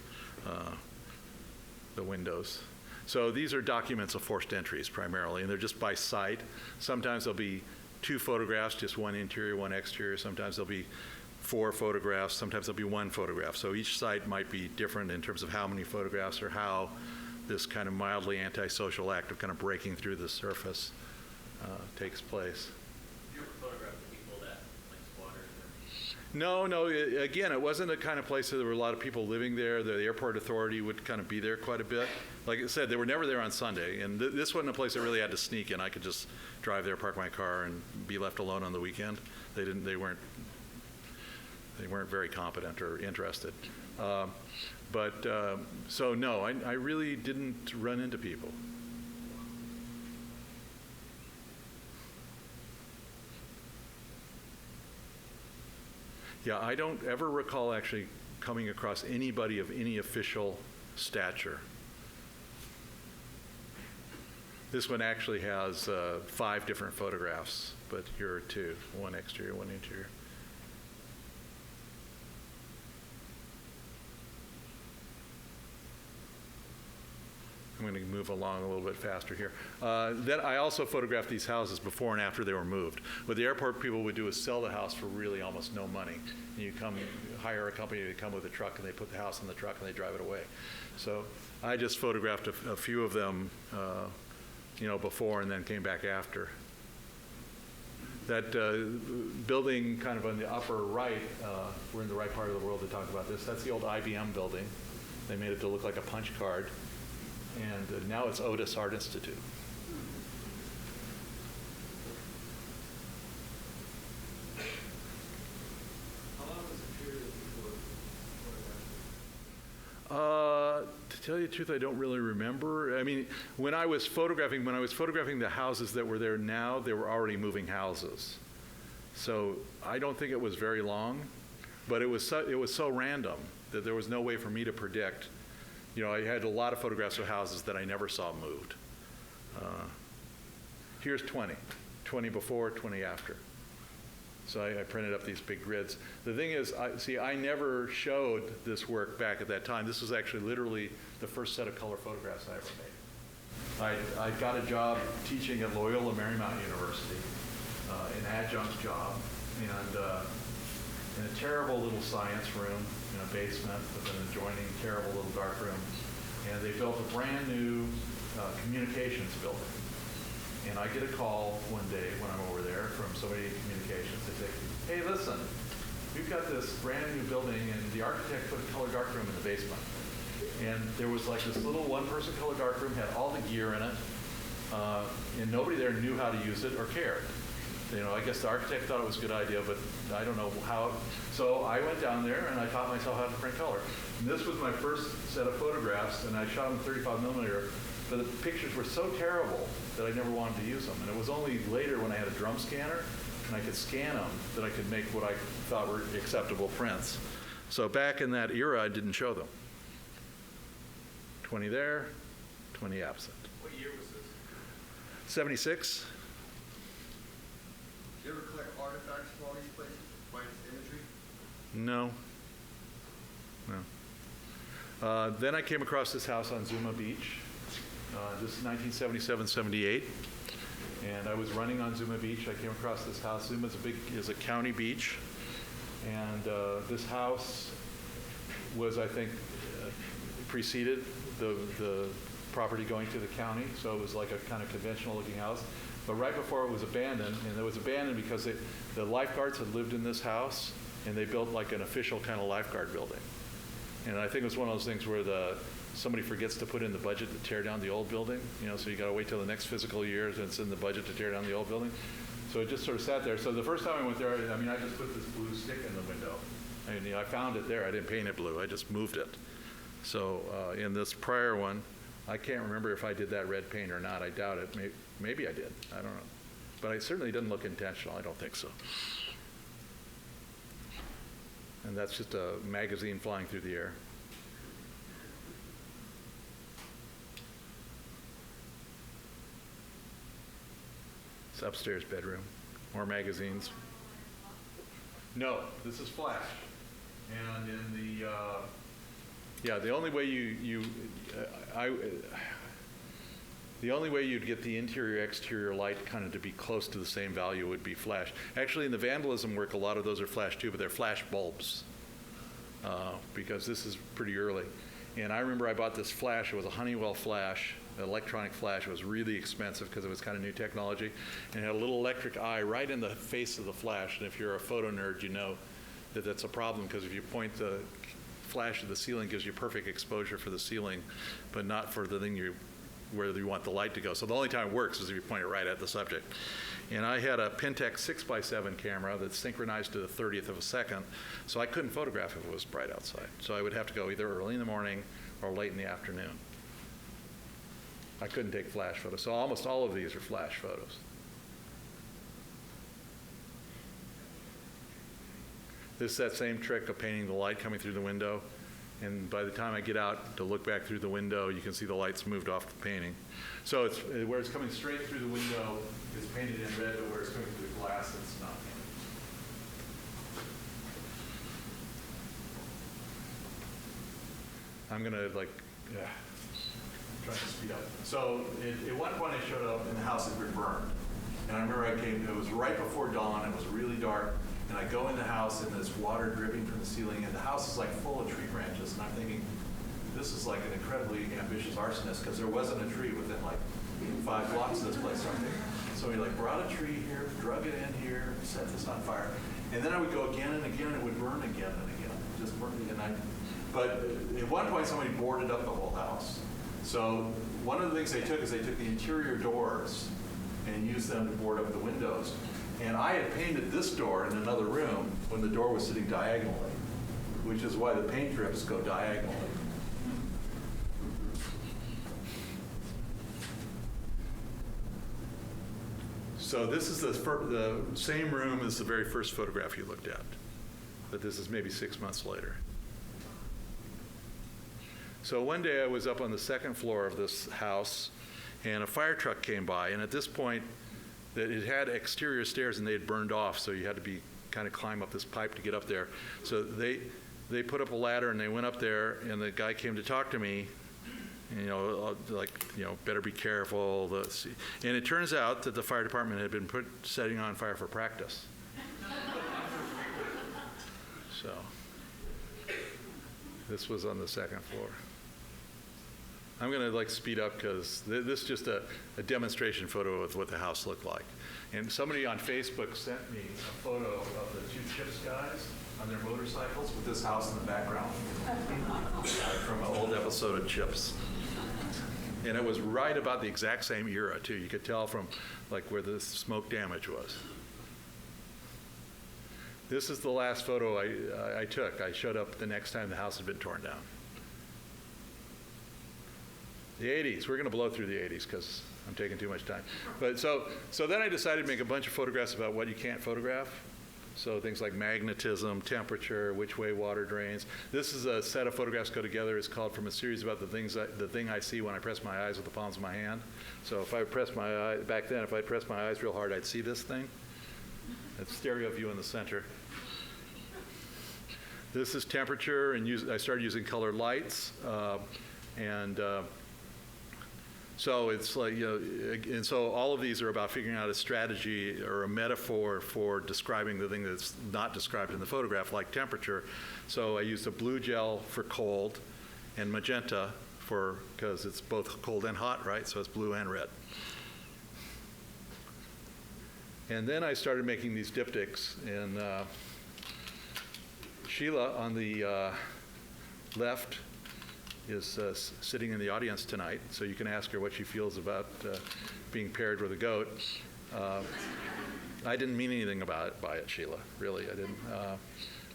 the windows. So these are documents of forced entries primarily, and they're just by site. Sometimes there'll be 2 photographs, just 1 interior, 1 exterior. Sometimes there'll be 4 photographs. Sometimes there'll be 1 photograph. So each site might be different in terms of how many photographs or how this kind of mildly antisocial act of kind of breaking through the surface takes place. You ever photograph the people that like squatters or? No. Again, it wasn't a kind of place that there were a lot of people living there. The airport authority would kind of be there quite a bit. Like I said, they were never there on Sunday, and this wasn't a place I really had to sneak in. I could just drive there, park my car, and be left alone on the weekend. They weren't very competent or interested. So no, I really didn't run into people. Yeah, I don't ever recall actually coming across anybody of any official stature. This one actually has 5 different photographs, but here are 2, 1 exterior, 1 interior. I'm going to move along a little bit faster here. Then I also photographed these houses before and after they were moved. What the airport people would do is sell the house for really almost no money. And you hire a company to come with a truck, and they put the house in the truck and they drive it away. So I just photographed a few of them, before and then came back after. That building kind of on the upper right, we're in the right part of the world to talk about this. That's the old IBM building. They made it to look like a punch card. And now it's Otis Art Institute. How long was the period that people To tell you the truth, I don't really remember. I mean, when I was photographing the houses that were there now, they were already moving houses. So I don't think it was very long, but it was so random that there was no way for me to predict. I had a lot of photographs of houses that I never saw moved. Here's 20 before, 20 after. So I printed up these big grids. The thing is, I never showed this work back at that time. This was actually literally the first set of color photographs I ever made. I got a job teaching at Loyola Marymount University, an adjunct job, and in a terrible little science room in a basement with an adjoining terrible little dark room. And they built a brand new communications building. And I get a call one day when I'm over there from somebody in communications. They say, hey, listen, we've got this brand new building, and the architect put a color darkroom in the basement. And there was like this little 1-person color darkroom, had all the gear in it, and nobody there knew how to use it or cared. I guess the architect thought it was a good idea, but I don't know how. So I went down there and I taught myself how to print color. And this was my first set of photographs, and I shot them 35 millimeter, but the pictures were so terrible that I never wanted to use them. And it was only later when I had a drum scanner and I could scan them that I could make what I thought were acceptable prints. So back in that era, I didn't show them. 20 there, 20 absent. What year was this? 76. Do you ever collect artifacts from all these places? Find imagery? No. Then I came across this house on Zuma Beach. This is 1977-78. And I was running on Zuma Beach. I came across this house. Zuma is a county beach. And this house was, I think, preceded the property going to the county. So it was like a kind of conventional looking house. But right before it was abandoned, and it was abandoned because the lifeguards had lived in this house, and they built like an official kind of lifeguard building. And I think it was one of those things where somebody forgets to put in the budget to tear down the old building, so you got to wait till the next fiscal year, and it's in the budget to tear down the old building. So it just sort of sat there. So the first time I went there, I mean, I just put this blue stick in the window. And I found it there. I didn't paint it blue. I just moved it. So in this prior one, I can't remember if I did that red paint or not. I doubt it. Maybe I did. I don't know. But it certainly didn't look intentional. I don't think so. And that's just a magazine flying through the air. It's upstairs bedroom. More magazines. No, this is flash. And in the, yeah, the only way the only way you'd get the interior-exterior light kind of to be close to the same value would be flash. Actually, in the vandalism work, a lot of those are flash too, but they're flash bulbs because this is pretty early. And I remember I bought this flash. It was a Honeywell flash, electronic flash. It was really expensive because it was kind of new technology. And it had a little electric eye right in the face of the flash. And if you're a photo nerd, you know that that's a problem because if you point the flash at the ceiling, it gives you perfect exposure for the ceiling, but not for the thing where you want the light to go. So the only time it works is if you point it right at the subject. And I had a Pentax 6x7 camera that's synchronized to the 30th of a second, so I couldn't photograph if it was bright outside. So I would have to go either early in the morning or late in the afternoon. I couldn't take flash photos. So almost all of these are flash photos. This is that same trick of painting the light coming through the window. And by the time I get out to look back through the window, you can see the lights moved off the painting. So it's where it's coming straight through the window, it's painted in red, but where it's coming through the glass, it's not painted. I'm gonna try to speed up. So at one point I showed up and the house had been burned. And I remember it was right before dawn, it was really dark. And I go in the house and there's water dripping from the ceiling and the house is like full of tree branches. And I'm thinking, this is like an incredibly ambitious arsonist because there wasn't a tree within like 5 blocks of this place. So he brought a tree here, drug it in here, set this on fire. And then I would go again and again, it would burn again and again, just burn again. But at one point somebody boarded up the whole house. So one of the things they took is they took the interior doors and used them to board up the windows. And I had painted this door in another room when the door was sitting diagonally, which is why the paint drips go diagonally. So this is the same room as the very first photograph you looked at, but this is maybe 6 months later. So one day I was up on the second floor of this house, and a fire truck came by, and at this point, that it had exterior stairs and they had burned off, so you had to kind of climb up this pipe to get up there. So they put up a ladder and they went up there, and the guy came to talk to me, better be careful. And it turns out that the fire department had been setting on fire for practice. So this was on the second floor. I'm going to speed up because this is just a demonstration photo of what the house looked like. And somebody on Facebook sent me a photo of the 2 Chips guys on their motorcycles with this house in the background from an old episode of Chips. And it was right about the exact same era too. You could tell from where the smoke damage was. This is the last photo I took. I showed up the next time the house had been torn down. The 80s, we're going to blow through the 80s because I'm taking too much time. But so then I decided to make a bunch of photographs about what you can't photograph. So things like magnetism, temperature, which way water drains. This is a set of photographs go together. It's called From a Series About the Thing I See When I Press My Eyes with the Palms of My Hand. So if I press my eye, back then, if I pressed my eyes real hard, I'd see this thing. It's stereo view in the center. This is temperature, and I started using colored lights. So it's and so all of these are about figuring out a strategy or a metaphor for describing the thing that's not described in the photograph, like temperature. So I used a blue gel for cold and magenta because it's both cold and hot, right? So it's blue and red. And then I started making these diptychs, and Sheila on the left is sitting in the audience tonight, so you can ask her what she feels about being paired with a goat. I didn't mean anything by it, Sheila, really, I didn't.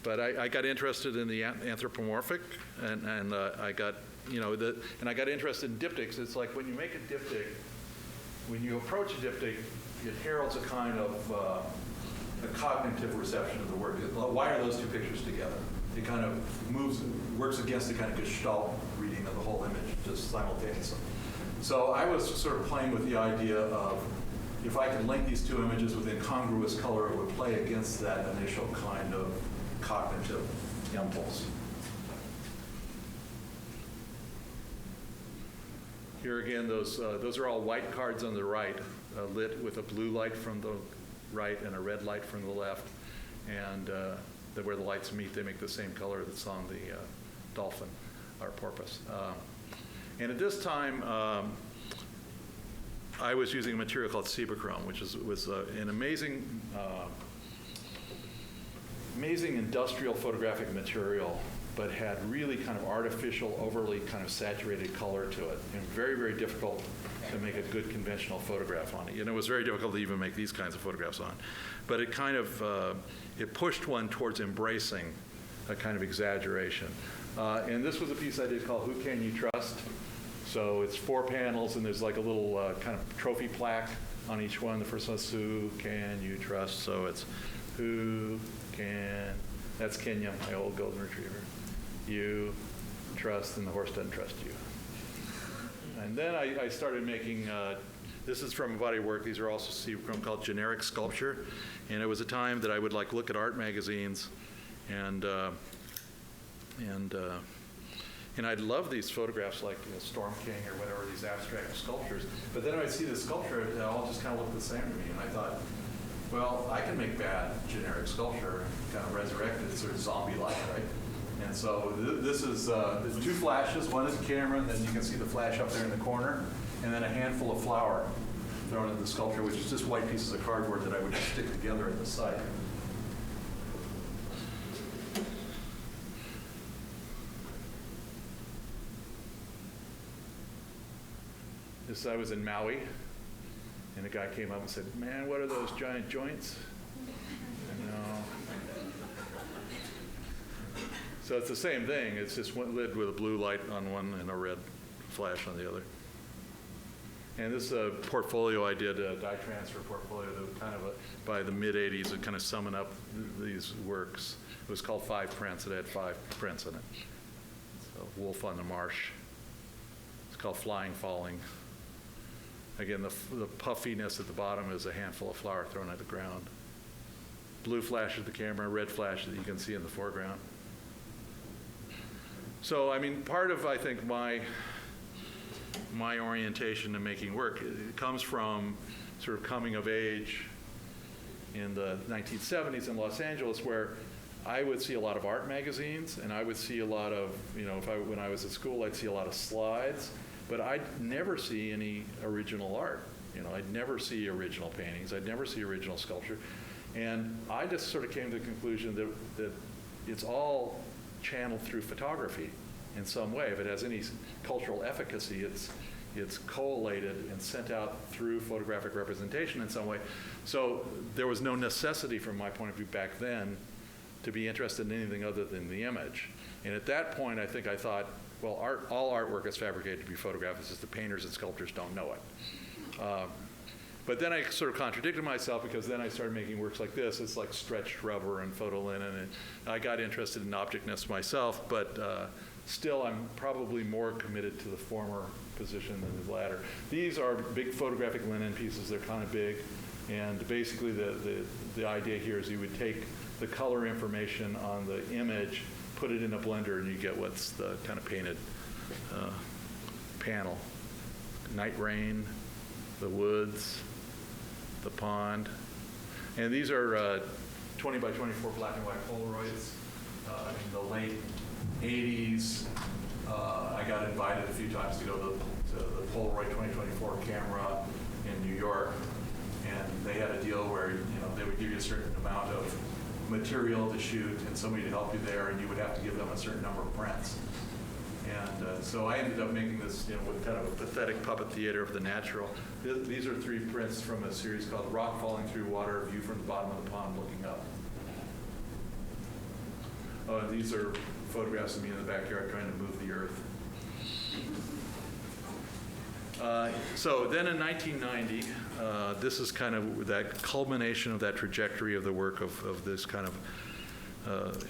But I got interested in the anthropomorphic, and I got, and I got interested in diptychs. It's like when you make a diptych, when you approach a diptych, it heralds a kind of a cognitive reception of the work. Why are those two pictures together? It kind of works against the kind of gestalt reading of the whole image, just simultaneously. So I was sort of playing with the idea of, if I could link these two images with incongruous color, it would play against that initial kind of cognitive impulse. Here again, those are all white cards on the right, lit with a blue light from the right and a red light from the left. And where the lights meet, they make the same color that's on the dolphin or porpoise. And at this time, I was using a material called sebachrome, which was an amazing industrial photographic material, but had really kind of artificial, overly kind of saturated color to it, and very, very difficult to make a good conventional photograph on it. It was very difficult to even make these kinds of photographs on. But it kind of, it pushed one towards embracing a kind of exaggeration. And this was a piece I did called Who Can You Trust? So it's 4 panels, and there's like a little kind of trophy plaque on each one. The first one's Who Can You Trust? So it's who can, that's Kenya, my old golden retriever. You trust, and the horse doesn't trust you. And then I started making, this is from a body of work, these are also sebachrome, called generic sculpture. And it was a time that I would like look at art magazines, and I'd love these photographs like Storm King or whatever, these abstract sculptures. But then I'd see the sculpture, it all just kind of looked the same to me. And I thought, well, I can make bad generic sculpture, kind of resurrected, sort of zombie-like, right? And so this is there's 2 flashes. One is a camera, and then you can see the flash up there in the corner, and then a handful of flour thrown into the sculpture, which is just white pieces of cardboard that I would just stick together at the site. I was in Maui, and a guy came up and said, "Man, what are those giant joints?" So it's the same thing. It's just one lid with a blue light on one and a red flash on the other. And this is a portfolio I did, a dye transfer portfolio that was kind of by the mid-'80s, and kind of summing up these works. It was called 5 Prints. It had 5 prints in it. So Wolf on the Marsh. It's called Flying Falling. Again, the puffiness at the bottom is a handful of flour thrown at the ground. Blue flash at the camera, red flash that you can see in the foreground. So, I mean, part of, I think, my orientation to making work, it comes from sort of coming of age in the 1970s in Los Angeles, where I would see a lot of art magazines, and I would see a lot of, when I was at school, I'd see a lot of slides, but I'd never see any original art. I'd never see original paintings. I'd never see original sculpture. And I just sort of came to the conclusion that it's all channeled through photography in some way. If it has any cultural efficacy, it's collated and sent out through photographic representation in some way. So there was no necessity from my point of view back then to be interested in anything other than the image. And at that point, I think I thought, well, all artwork is fabricated to be photographed. It's just the painters and sculptors don't know it. But then I sort of contradicted myself, because then I started making works like this. It's like stretched rubber and photo linen, and I got interested in objectness myself, but still I'm probably more committed to the former position than the latter. These are big photographic linen pieces. They're kind of big, and basically the idea here is you would take the color information on the image, put it in a blender, and you get what's the kind of painted panel. Night rain, the woods, the pond. And these are 20 by 24 black and white Polaroids. In the late 80s, I got invited a few times to go to the Polaroid 2024 camera in New York. And they had a deal where they would give you a certain amount of material to shoot and somebody to help you there, and you would have to give them a certain number of prints. And so I ended up making this, with kind of a pathetic puppet theater of the natural. These are 3 prints from a series called Rock Falling Through Water, View from the Bottom of the Pond Looking Up. These are photographs of me in the backyard trying to move the earth. So then in 1990, this is kind of that culmination of that trajectory of the work of this kind of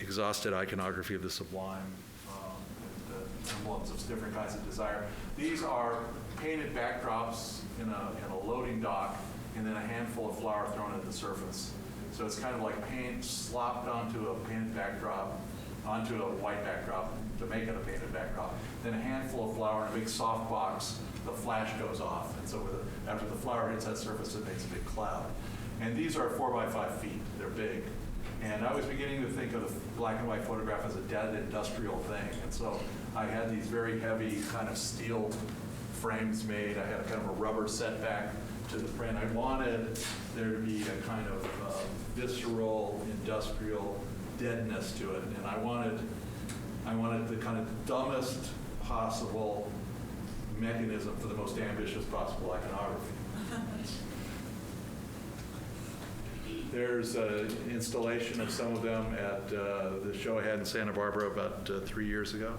exhausted iconography of the sublime, and the emblems of different kinds of desire. These are painted backdrops in a loading dock, and then a handful of flour thrown at the surface. So it's kind of like paint slopped onto a painted backdrop, onto a white backdrop to make it a painted backdrop. Then a handful of flour in a big soft box, the flash goes off. And so after the flour hits that surface, it makes a big cloud. And these are 4 by 5 feet. They're big. And I was beginning to think of the black and white photograph as a dead industrial thing. And so I had these very heavy kind of steel frames made. I had a kind of a rubber setback to the print. I wanted there to be a kind of visceral, industrial deadness to it. And I wanted the kind of dumbest possible mechanism for the most ambitious possible iconography. There's an installation of some of them at the show I had in Santa Barbara about 3 years ago.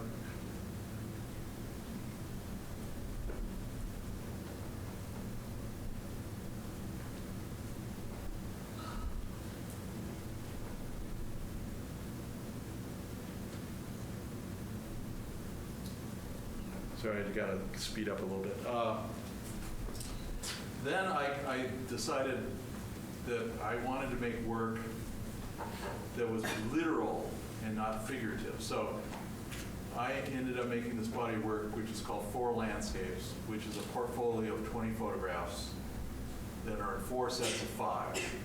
Sorry, I got to speed up a little bit. Then I decided that I wanted to make work that was literal and not figurative. So I ended up making this body of work, which is called 4 Landscapes, which is a portfolio of 20 photographs that are in 4 sets of 5.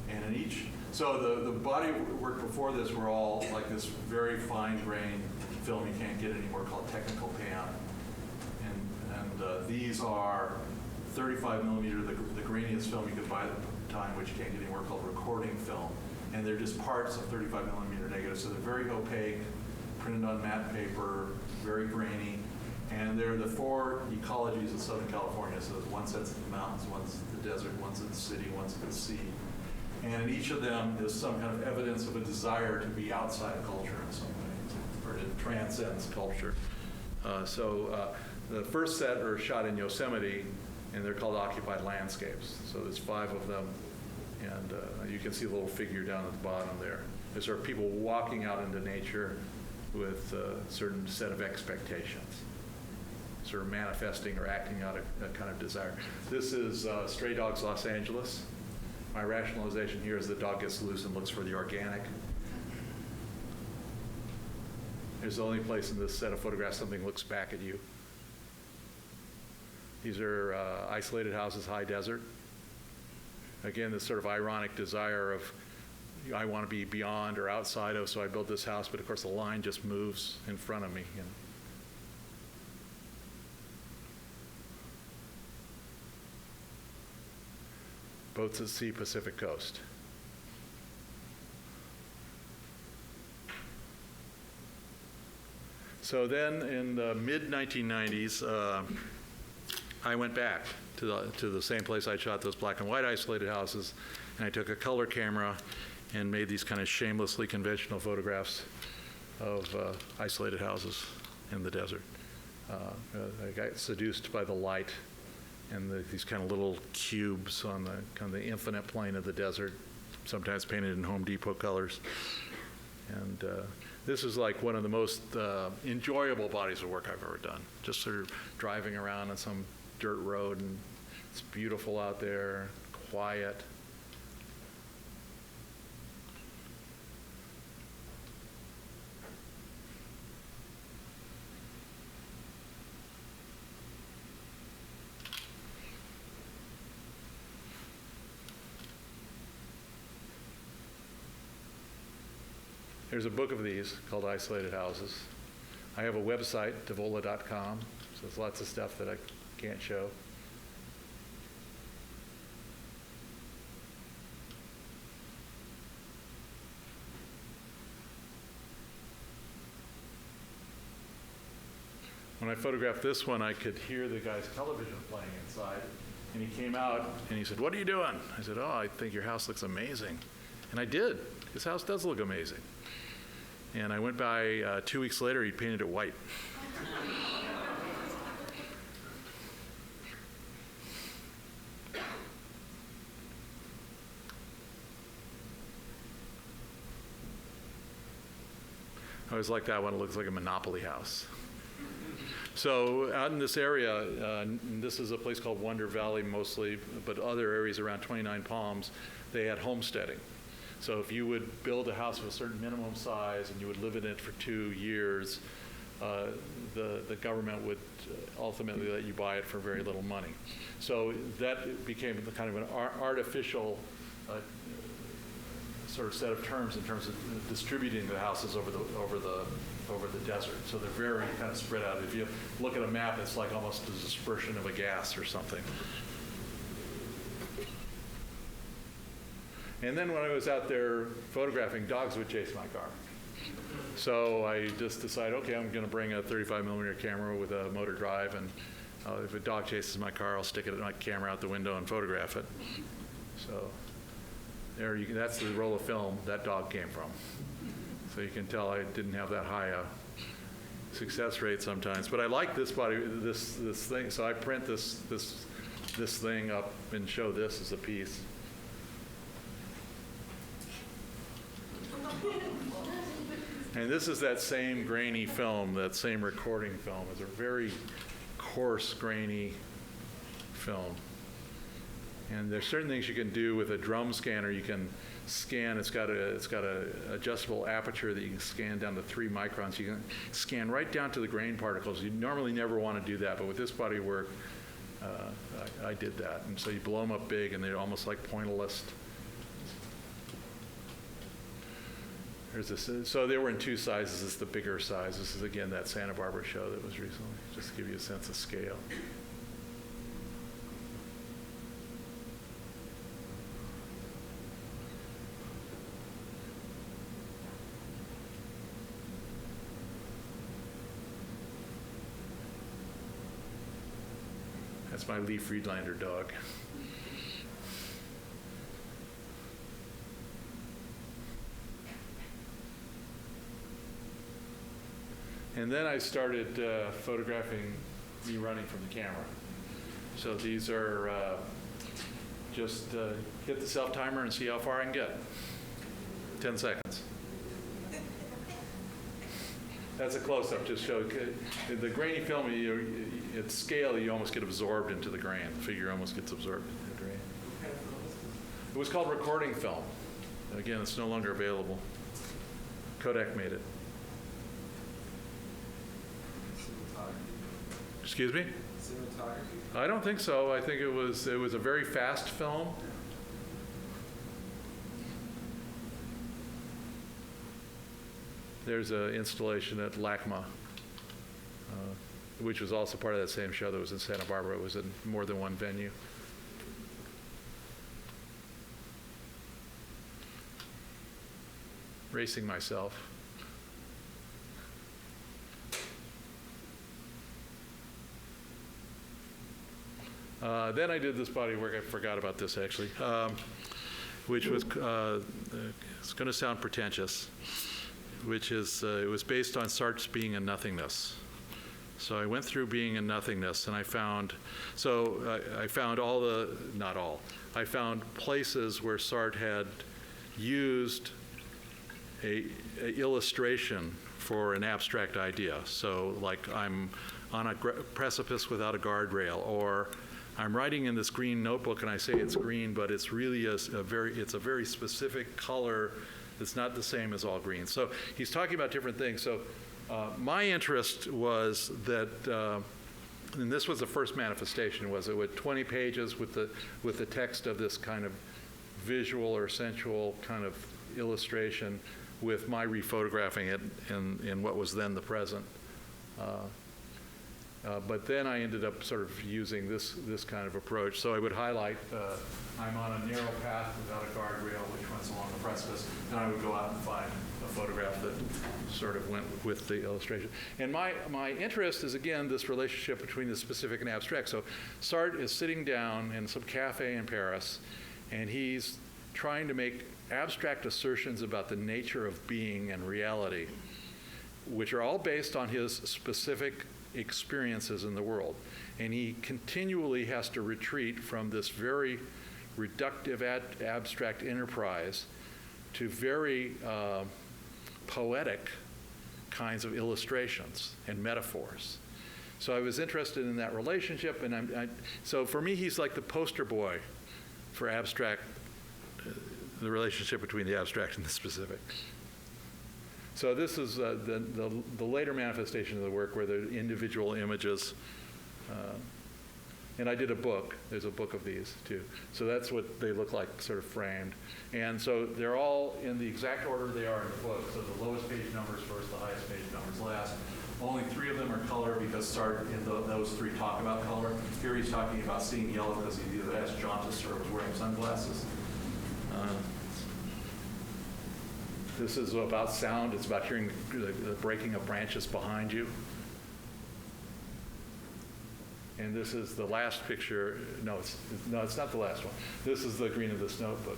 And in each, so the body of work before this were all like this very fine-grained film you can't get anymore called technical pan. And these are 35 millimeter, the grainiest film you could buy at the time, which you can't get anywhere, called recording film. And they're just parts of 35 millimeter negatives. So they're very opaque, printed on matte paper, very grainy. And they're the 4 ecologies of Southern California. So one set's in the mountains, one's the desert, one's in the city, one's in the sea. And in each of them is some kind of evidence of a desire to be outside culture in some way, or to transcend culture. The first set are shot in Yosemite, and they're called occupied landscapes. So there's 5 of them, and you can see a little figure down at the bottom there. These are people walking out into nature with a certain set of expectations, sort of manifesting or acting out a kind of desire. This is Stray Dogs Los Angeles. My rationalization here is the dog gets loose and looks for the organic. There's the only place in this set of photographs something looks back at you. These are isolated houses, high desert. Again, this sort of ironic desire of I want to be beyond or outside of, so I built this house, but of course the line just moves in front of me. Boats at sea, Pacific coast. So then in the mid-1990s, I went back to the same place I shot those black and white isolated houses, and I took a color camera and made these kind of shamelessly conventional photographs of isolated houses in the desert. I got seduced by the light and these kind of little cubes on the kind of the infinite plane of the desert, sometimes painted in Home Depot colors. And this is like one of the most enjoyable bodies of work I've ever done. Just sort of driving around on some dirt road, and it's beautiful out there, quiet. There's a book of these called Isolated Houses. I have a website, Divola.com, so there's lots of stuff that I can't show. when I photographed this one, I could hear the guy's television playing inside. And he came out and he said, "What are you doing?" I said, "Oh, I think your house looks amazing." And I did. His house does look amazing. And I went by 2 weeks later, he painted it white. I always like that one. It looks like a Monopoly house. So out in this area, this is a place called Wonder Valley mostly, but other areas around 29 Palms, they had homesteading. So if you would build a house of a certain minimum size and you would live in it for 2 years, the government would ultimately let you buy it for very little money. So that became kind of an artificial sort of set of terms in terms of distributing the houses over the desert. So they're very kind of spread out. If you look at a map, it's like almost a dispersion of a gas or something. And then when I was out there photographing, dogs would chase my car. So I just decided, okay, I'm going to bring a 35mm camera with a motor drive, and if a dog chases my car, I'll stick my camera out the window and photograph it. So there, that's the roll of film that dog came from. So you can tell I didn't have that high a success rate sometimes. But I like this body, this thing, so I print this thing up and show this as a piece. And this is that same grainy film, that same recording film. It's a very coarse, grainy film. And there's certain things you can do with a drum scanner. You can scan. It's got a adjustable aperture that you can scan down to 3 microns. You can scan right down to the grain particles. You normally never want to do that, but with this body of work, I did that. And so you blow them up big, and they're almost like pointillist. There's this. So they were in 2 sizes. This is the bigger size. This is again that Santa Barbara show that was recently, just to give you a sense of scale. That's my Lee Friedlander dog. And then I started photographing me running from the camera. So these are just hit the self timer and see how far I can get. 10 seconds. That's a close-up to show the grainy film. At scale, you almost get absorbed into the grain. The figure almost gets absorbed into the grain. It was called recording film. Again, it's no longer available. Kodak made it. Excuse me? Cinematography? I don't think so. I think it was a very fast film. There's an installation at LACMA, which was also part of that same show that was in Santa Barbara. It was in more than one venue. Racing myself. Then I did this body of work. I forgot about this actually, which was it's going to sound pretentious, which is it was based on Sartre's Being in Nothingness. So I went through Being in Nothingness, and I found all the, not all, I found places where Sartre had used a illustration for an abstract idea. So like I'm on a precipice without a guardrail, or I'm writing in this green notebook and I say it's green, but it's really it's a very specific color that's not the same as all green. So he's talking about different things. So my interest was that, and this was the first manifestation, was it with 20 pages with the text of this kind of visual or sensual kind of illustration, with my rephotographing it in what was then the present. But then I ended up sort of using this kind of approach. So I would highlight, I'm on a narrow path without a guardrail which runs along the precipice, and I would go out and find a photograph that sort of went with the illustration. And my interest is, again, this relationship between the specific and abstract. So Sartre is sitting down in some cafe in Paris, and he's trying to make abstract assertions about the nature of being and reality, which are all based on his specific experiences in the world. And he continually has to retreat from this very reductive abstract enterprise to very poetic kinds of illustrations and metaphors. So I was interested in that relationship, and so for me, he's like the poster boy for abstract, the relationship between the abstract and the specific. So this is the later manifestation of the work where the individual images, and I did a book. There's a book of these too. So that's what they look like, sort of framed. And so they're all in the exact order they are in the book. So the lowest page numbers first, the highest page numbers last. Only 3 of them are color because Sartre in those 3 talk about color. Here he's talking about seeing yellow because he either has jaundice or was wearing sunglasses. This is about sound. It's about hearing the breaking of branches behind you. And this is the last picture. No, it's not the last one. This is the green of this notebook.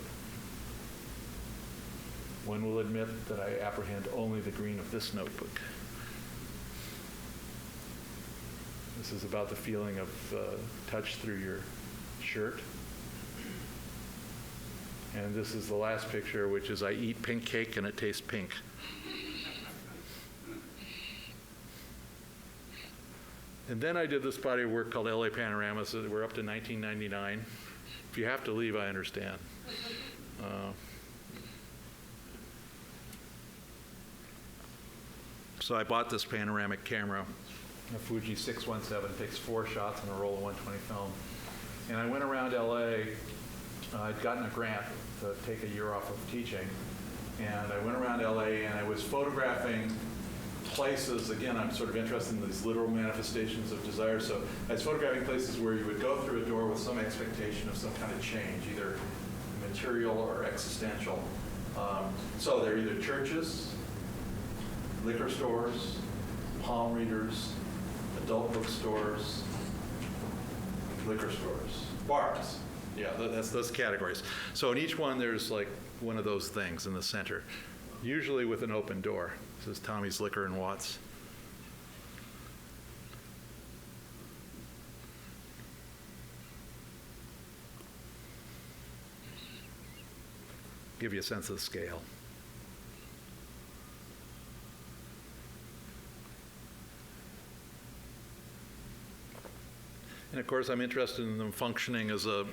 One will admit that I apprehend only the green of this notebook. This is about the feeling of touch through your shirt. And this is the last picture, which is I eat pink cake and it tastes pink. And then I did this body of work called LA Panoramas. We're up to 1999. If you have to leave, I understand. So I bought this panoramic camera, a Fuji 617, takes 4 shots on a roll of 120 film. And I went around LA. I'd gotten a grant to take a year off of teaching. And I went around LA and I was photographing places. Again, I'm sort of interested in these literal manifestations of desire. So I was photographing places where you would go through a door with some expectation of some kind of change, either material or existential. So they're either churches, liquor stores, palm readers, adult bookstores, liquor stores, bars. Yeah, that's those categories. So in each one, there's like one of those things in the center, usually with an open door. This is Tommy's Liquor and Watts. Give you a sense of the scale. And of course, I'm interested in them functioning as a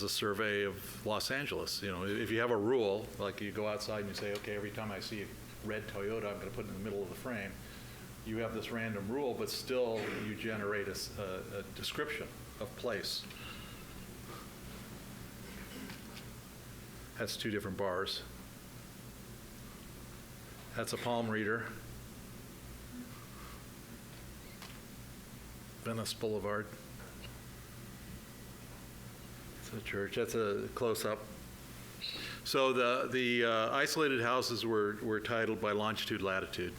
survey of Los Angeles. You know, if you have a rule, like you go outside and you say, okay, every time I see a red Toyota, I'm going to put it in the middle of the frame. You have this random rule, but still you generate a description of place. That's 2 different bars. That's a palm reader. Venice Boulevard. It's a church. That's a close-up. So the isolated houses were titled by longitude, latitude,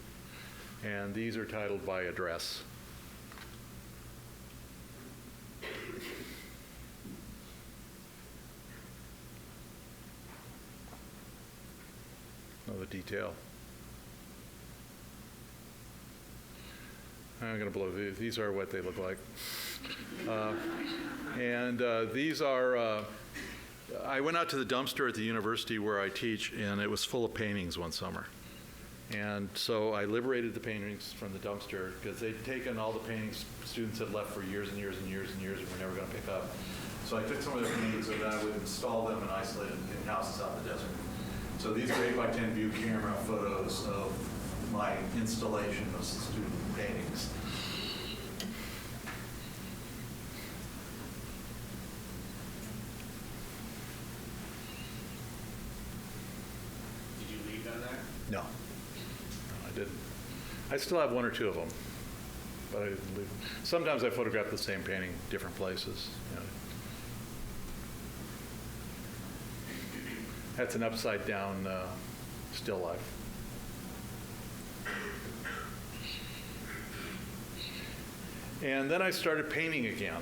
and these are titled by address. Another detail. I'm going to blow these. These are what they look like. These are, I went out to the dumpster at the university where I teach, and it was full of paintings one summer. And so I liberated the paintings from the dumpster because they'd taken all the paintings students had left for years and years and years and years and were never going to pick up. So I took some of their paintings and then I would install them and isolate them in houses out in the desert. So these are 8x10 view camera photos of my installation of student paintings. Did you leave them there? No, I didn't. I still have one or two of them, but sometimes I photograph the same painting different places. You know. That's an upside down still life. And then I started painting again,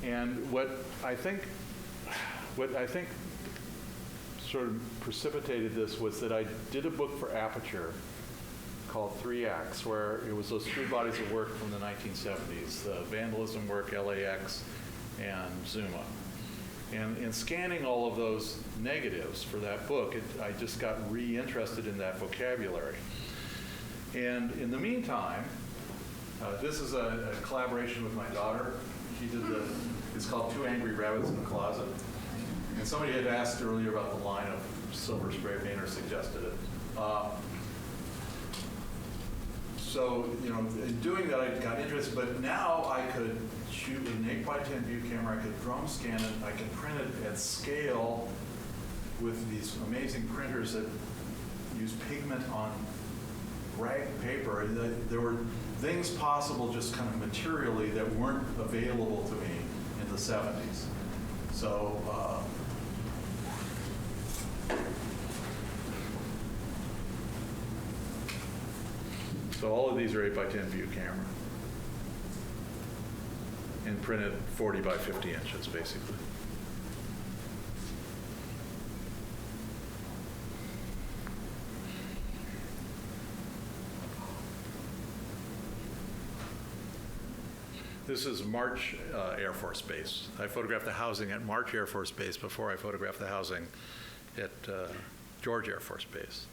and what I think sort of precipitated this was that I did a book for Aperture called 3 Acts, where it was those 3 bodies of work from the 1970s, the vandalism work, LAX, and Zuma. And in scanning all of those negatives for that book, I just got re-interested in that vocabulary. And in the meantime, this is a collaboration with my daughter. She did it's called 2 Angry Rabbits in the Closet. And somebody had asked earlier about the line of silver spray paint, or suggested it. So, you know, in doing that, I got interested, but now I could shoot with an 8x10 view camera, I could drum scan it, I could print it at scale with these amazing printers that use pigment on rag paper. There were things possible just kind of materially that weren't available to me in the 70s. So, so all of these are 8x10 view camera and printed 40 by 50 inches, basically. This is March Air Force Base. I photographed the housing at March Air Force Base before I photographed the housing at George Air Force Base.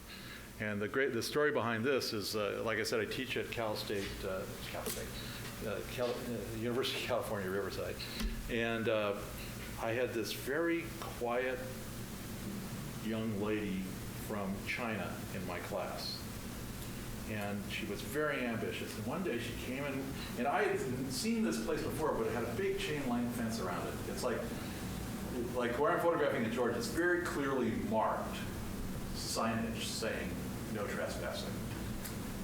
And the story behind this is, like I said, I teach at University of California, Riverside. And I had this very quiet young lady from China in my class. And she was very ambitious. And one day she came in, and I had seen this place before, but it had a big chain link fence around it. It's like where I'm photographing at George, it's very clearly marked signage saying no trespassing,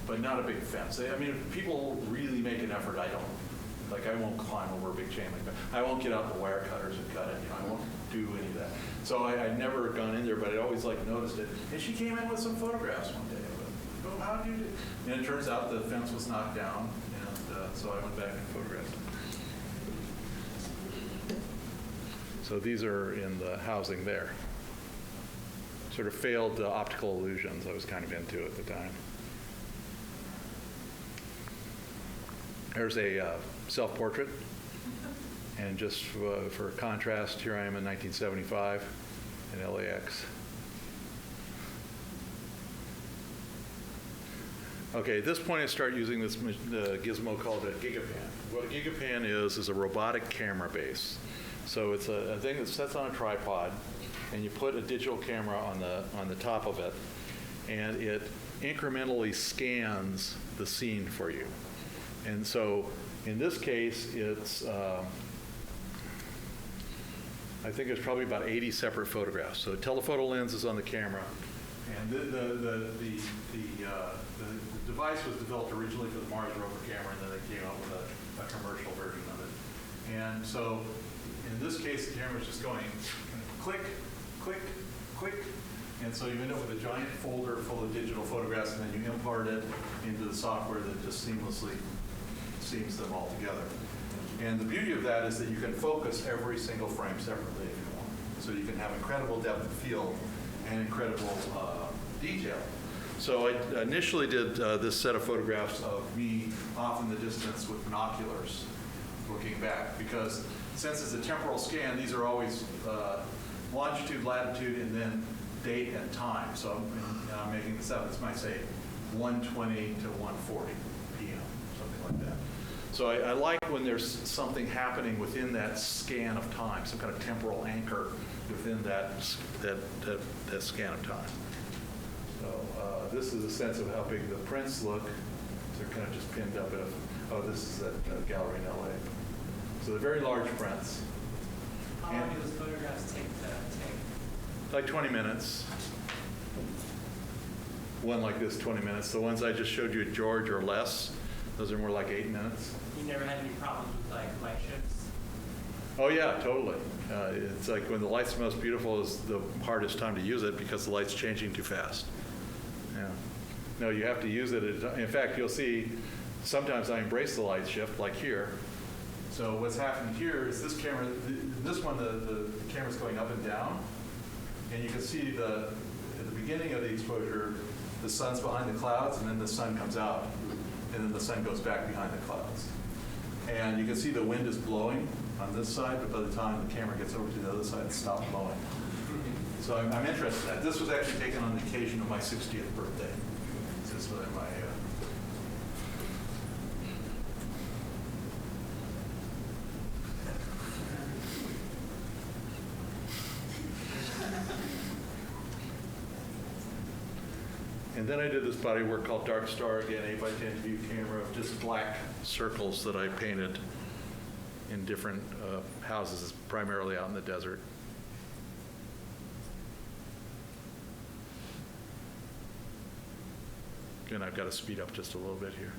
but not a big fence. I mean, if people really make an effort, I don't. Like, I won't climb over a big chain link fence. I won't get out the wire cutters and cut it. You know, I won't do any of that. So I'd never gone in there, but I'd always noticed it. And she came in with some photographs one day. Oh, how did you do? And it turns out the fence was knocked down, and so I went back and photographed it. So these are in the housing there. Sort of failed optical illusions I was kind of into at the time. There's a self-portrait. And just for contrast, here I am in 1975 in LAX. Okay, at this point I start using this gizmo called a GigaPan. What a GigaPan is a robotic camera base. So it's a thing that sits on a tripod, and you put a digital camera on the top of it, and it incrementally scans the scene for you. And so in this case, it's I think there's probably about 80 separate photographs. So telephoto lens is on the camera, and the device was developed originally for the Mars rover camera, and then they came out with a commercial version of it. And so in this case, the camera is just going click, click, click. And so you end up with a giant folder full of digital photographs, and then you import it into the software that just seamlessly seams them all together. And the beauty of that is that you can focus every single frame separately if you want. So you can have incredible depth of field and incredible detail. So I initially did this set of photographs of me off in the distance with binoculars looking back, because since it's a temporal scan, these are always longitude, latitude, and then date and time. So I'm making this up. This might say 1:20 to 1:40 p.m., something like that. So I like when there's something happening within that scan of time, some kind of temporal anchor within that scan of time. So this is a sense of how big the prints look. They're kind of just pinned up in this is a gallery in LA. So they're very large prints. How long do those photographs take to take? Like 20 minutes. one like this 20 minutes. The ones I just showed you at George are less. Those are more like 8 minutes. You never had any problems with like light shifts? Oh yeah, totally. It's like when the light's most beautiful is the hardest time to use it because the light's changing too fast. Yeah. No, you have to use it. In fact, you'll see sometimes I embrace the light shift, like here. So what's happening here is this camera, this one, the camera's going up and down, and you can see at the beginning of the exposure, the sun's behind the clouds, and then the sun comes out, and then the sun goes back behind the clouds. And you can see the wind is blowing on this side, but by the time the camera gets over to the other side, it stopped blowing. So I'm interested in that. This was actually taken on the occasion of my 60th birthday. This is my And then I did this body work called Dark Star, again, 8x10 view camera of just black circles that I painted in different houses, primarily out in the desert. Again, I've got to speed up just a little bit here.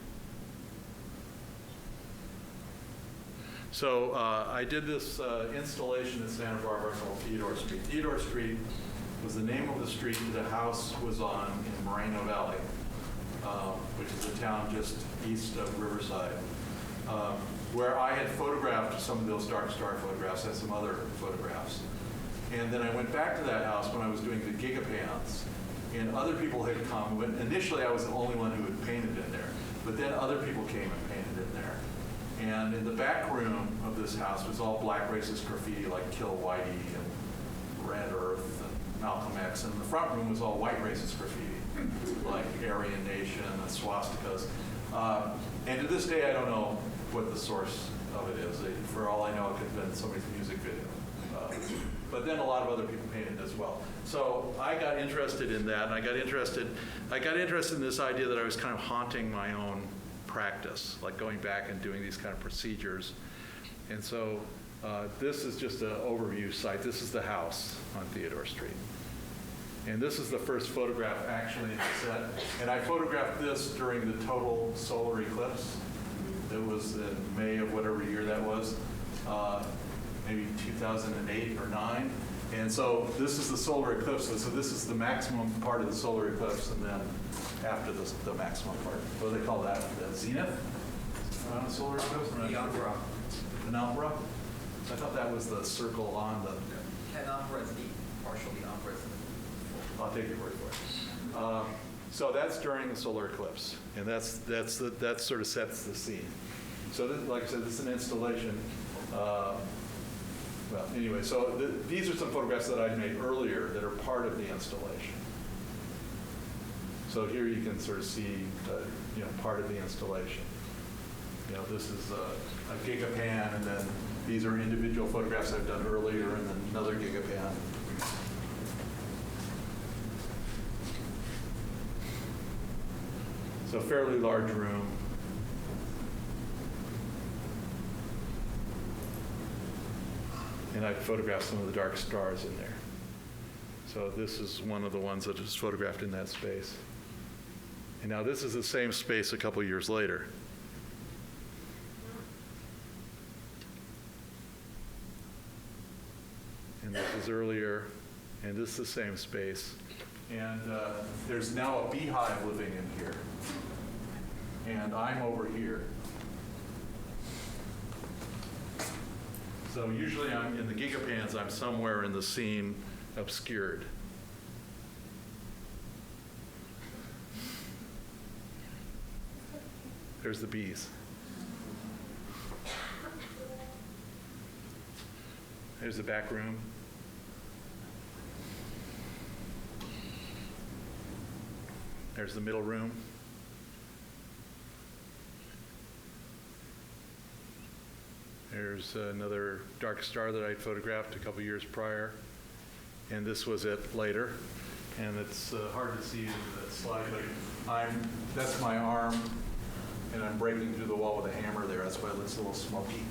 So I did this installation in Santa Barbara called Theodore Street. Theodore Street was the name of the street the house was on in Moreno Valley, which is a town just east of Riverside, where I had photographed some of those Dark Star photographs and some other photographs. And then I went back to that house when I was doing the GigaPans, and other people had come. Initially, I was the only one who had painted in there, but then other people came and painted in there. And in the back room of this house was all black racist graffiti like Kill Whitey and Red Earth and Malcolm X. And the front room was all white racist graffiti like Aryan Nation and swastikas. And to this day, I don't know what the source of it is. For all I know, it could have been somebody's music video. But then a lot of other people painted as well. So I got interested in that, and I got interested in this idea that I was kind of haunting my own practice, like going back and doing these kind of procedures. And so this is just an overview site. This is the house on Theodore Street. And this is the first photograph actually in the set. And I photographed this during the total solar eclipse. It was in May of whatever year that was, maybe 2008 or 9. And so this is the solar eclipse. So this is the maximum part of the solar eclipse, and then after the maximum part. What do they call that? The zenith? Solar eclipse? The umbra. An umbra? I thought that was the circle on the... An umbra is the partially umbra. I'll take your word for it. So that's during the solar eclipse, and that sort of sets the scene. So this, like I said, this is an installation. Well, anyway, so these are some photographs that I made earlier that are part of the installation. So here you can sort of see, part of the installation. This is a GigaPan, and then these are individual photographs I've done earlier, and then another GigaPan. So fairly large room. And I photographed some of the dark stars in there. So this is one of the ones that is photographed in that space. And now this is the same space a couple years later. And this is earlier, and this is the same space. And there's now a beehive living in here. And I'm over here. So usually I'm in the GigaPans, I'm somewhere in the scene obscured. There's the bees. There's the back room. There's the middle room. There's another dark star that I photographed a couple years prior, and this was it later. And it's hard to see in that slide, but that's my arm, and I'm breaking through the wall with a hammer there. That's why it looks a little smoky.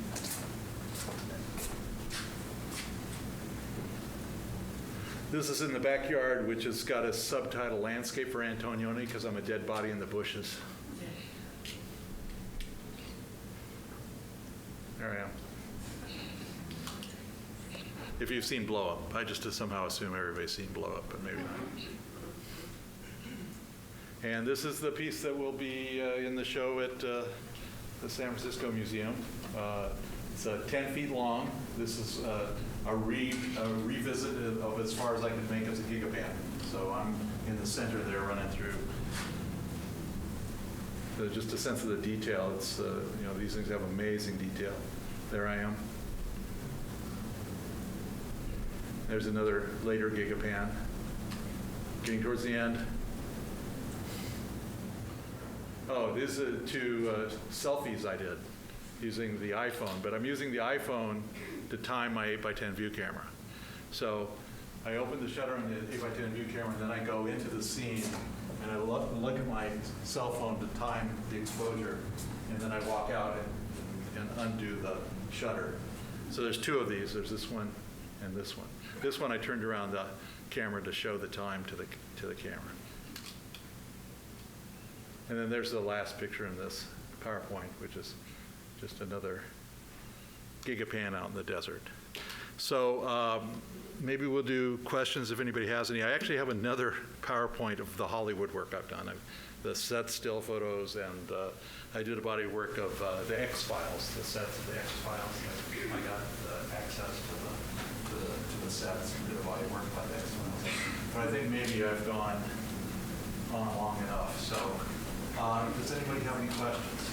This is in the backyard, which has got a subtitle, Landscape for Antonioni, because I'm a dead body in the bushes. There I am. If you've seen Blow Up, I just somehow assume everybody's seen Blow Up, but maybe not. And this is the piece that will be in the show at the San Francisco Museum. It's 10 feet long. This is a revisit of as far as I could make as a GigaPan. So I'm in the center there running through. So just a sense of the detail. It's, these things have amazing detail. There I am. There's another later GigaPan. Getting towards the end. Oh, these are two selfies I did using the iPhone, but I'm using the iPhone to time my 8x10 view camera. So I open the shutter on the 8x10 view camera, and then I go into the scene, and I look at my cell phone to time the exposure, and then I walk out and undo the shutter. So there's two of these. There's this one and this one. This one I turned around the camera to show the time to the camera. And then there's the last picture in this PowerPoint, which is just another GigaPan out in the desert. So maybe we'll do questions if anybody has any. I actually have another PowerPoint of the Hollywood work I've done, the set still photos, and I did a body of work of the X-Files, the sets of the X-Files. I got access to the sets and did a body of work by the X-Files. But I think maybe I've gone on long enough. So does anybody have any questions?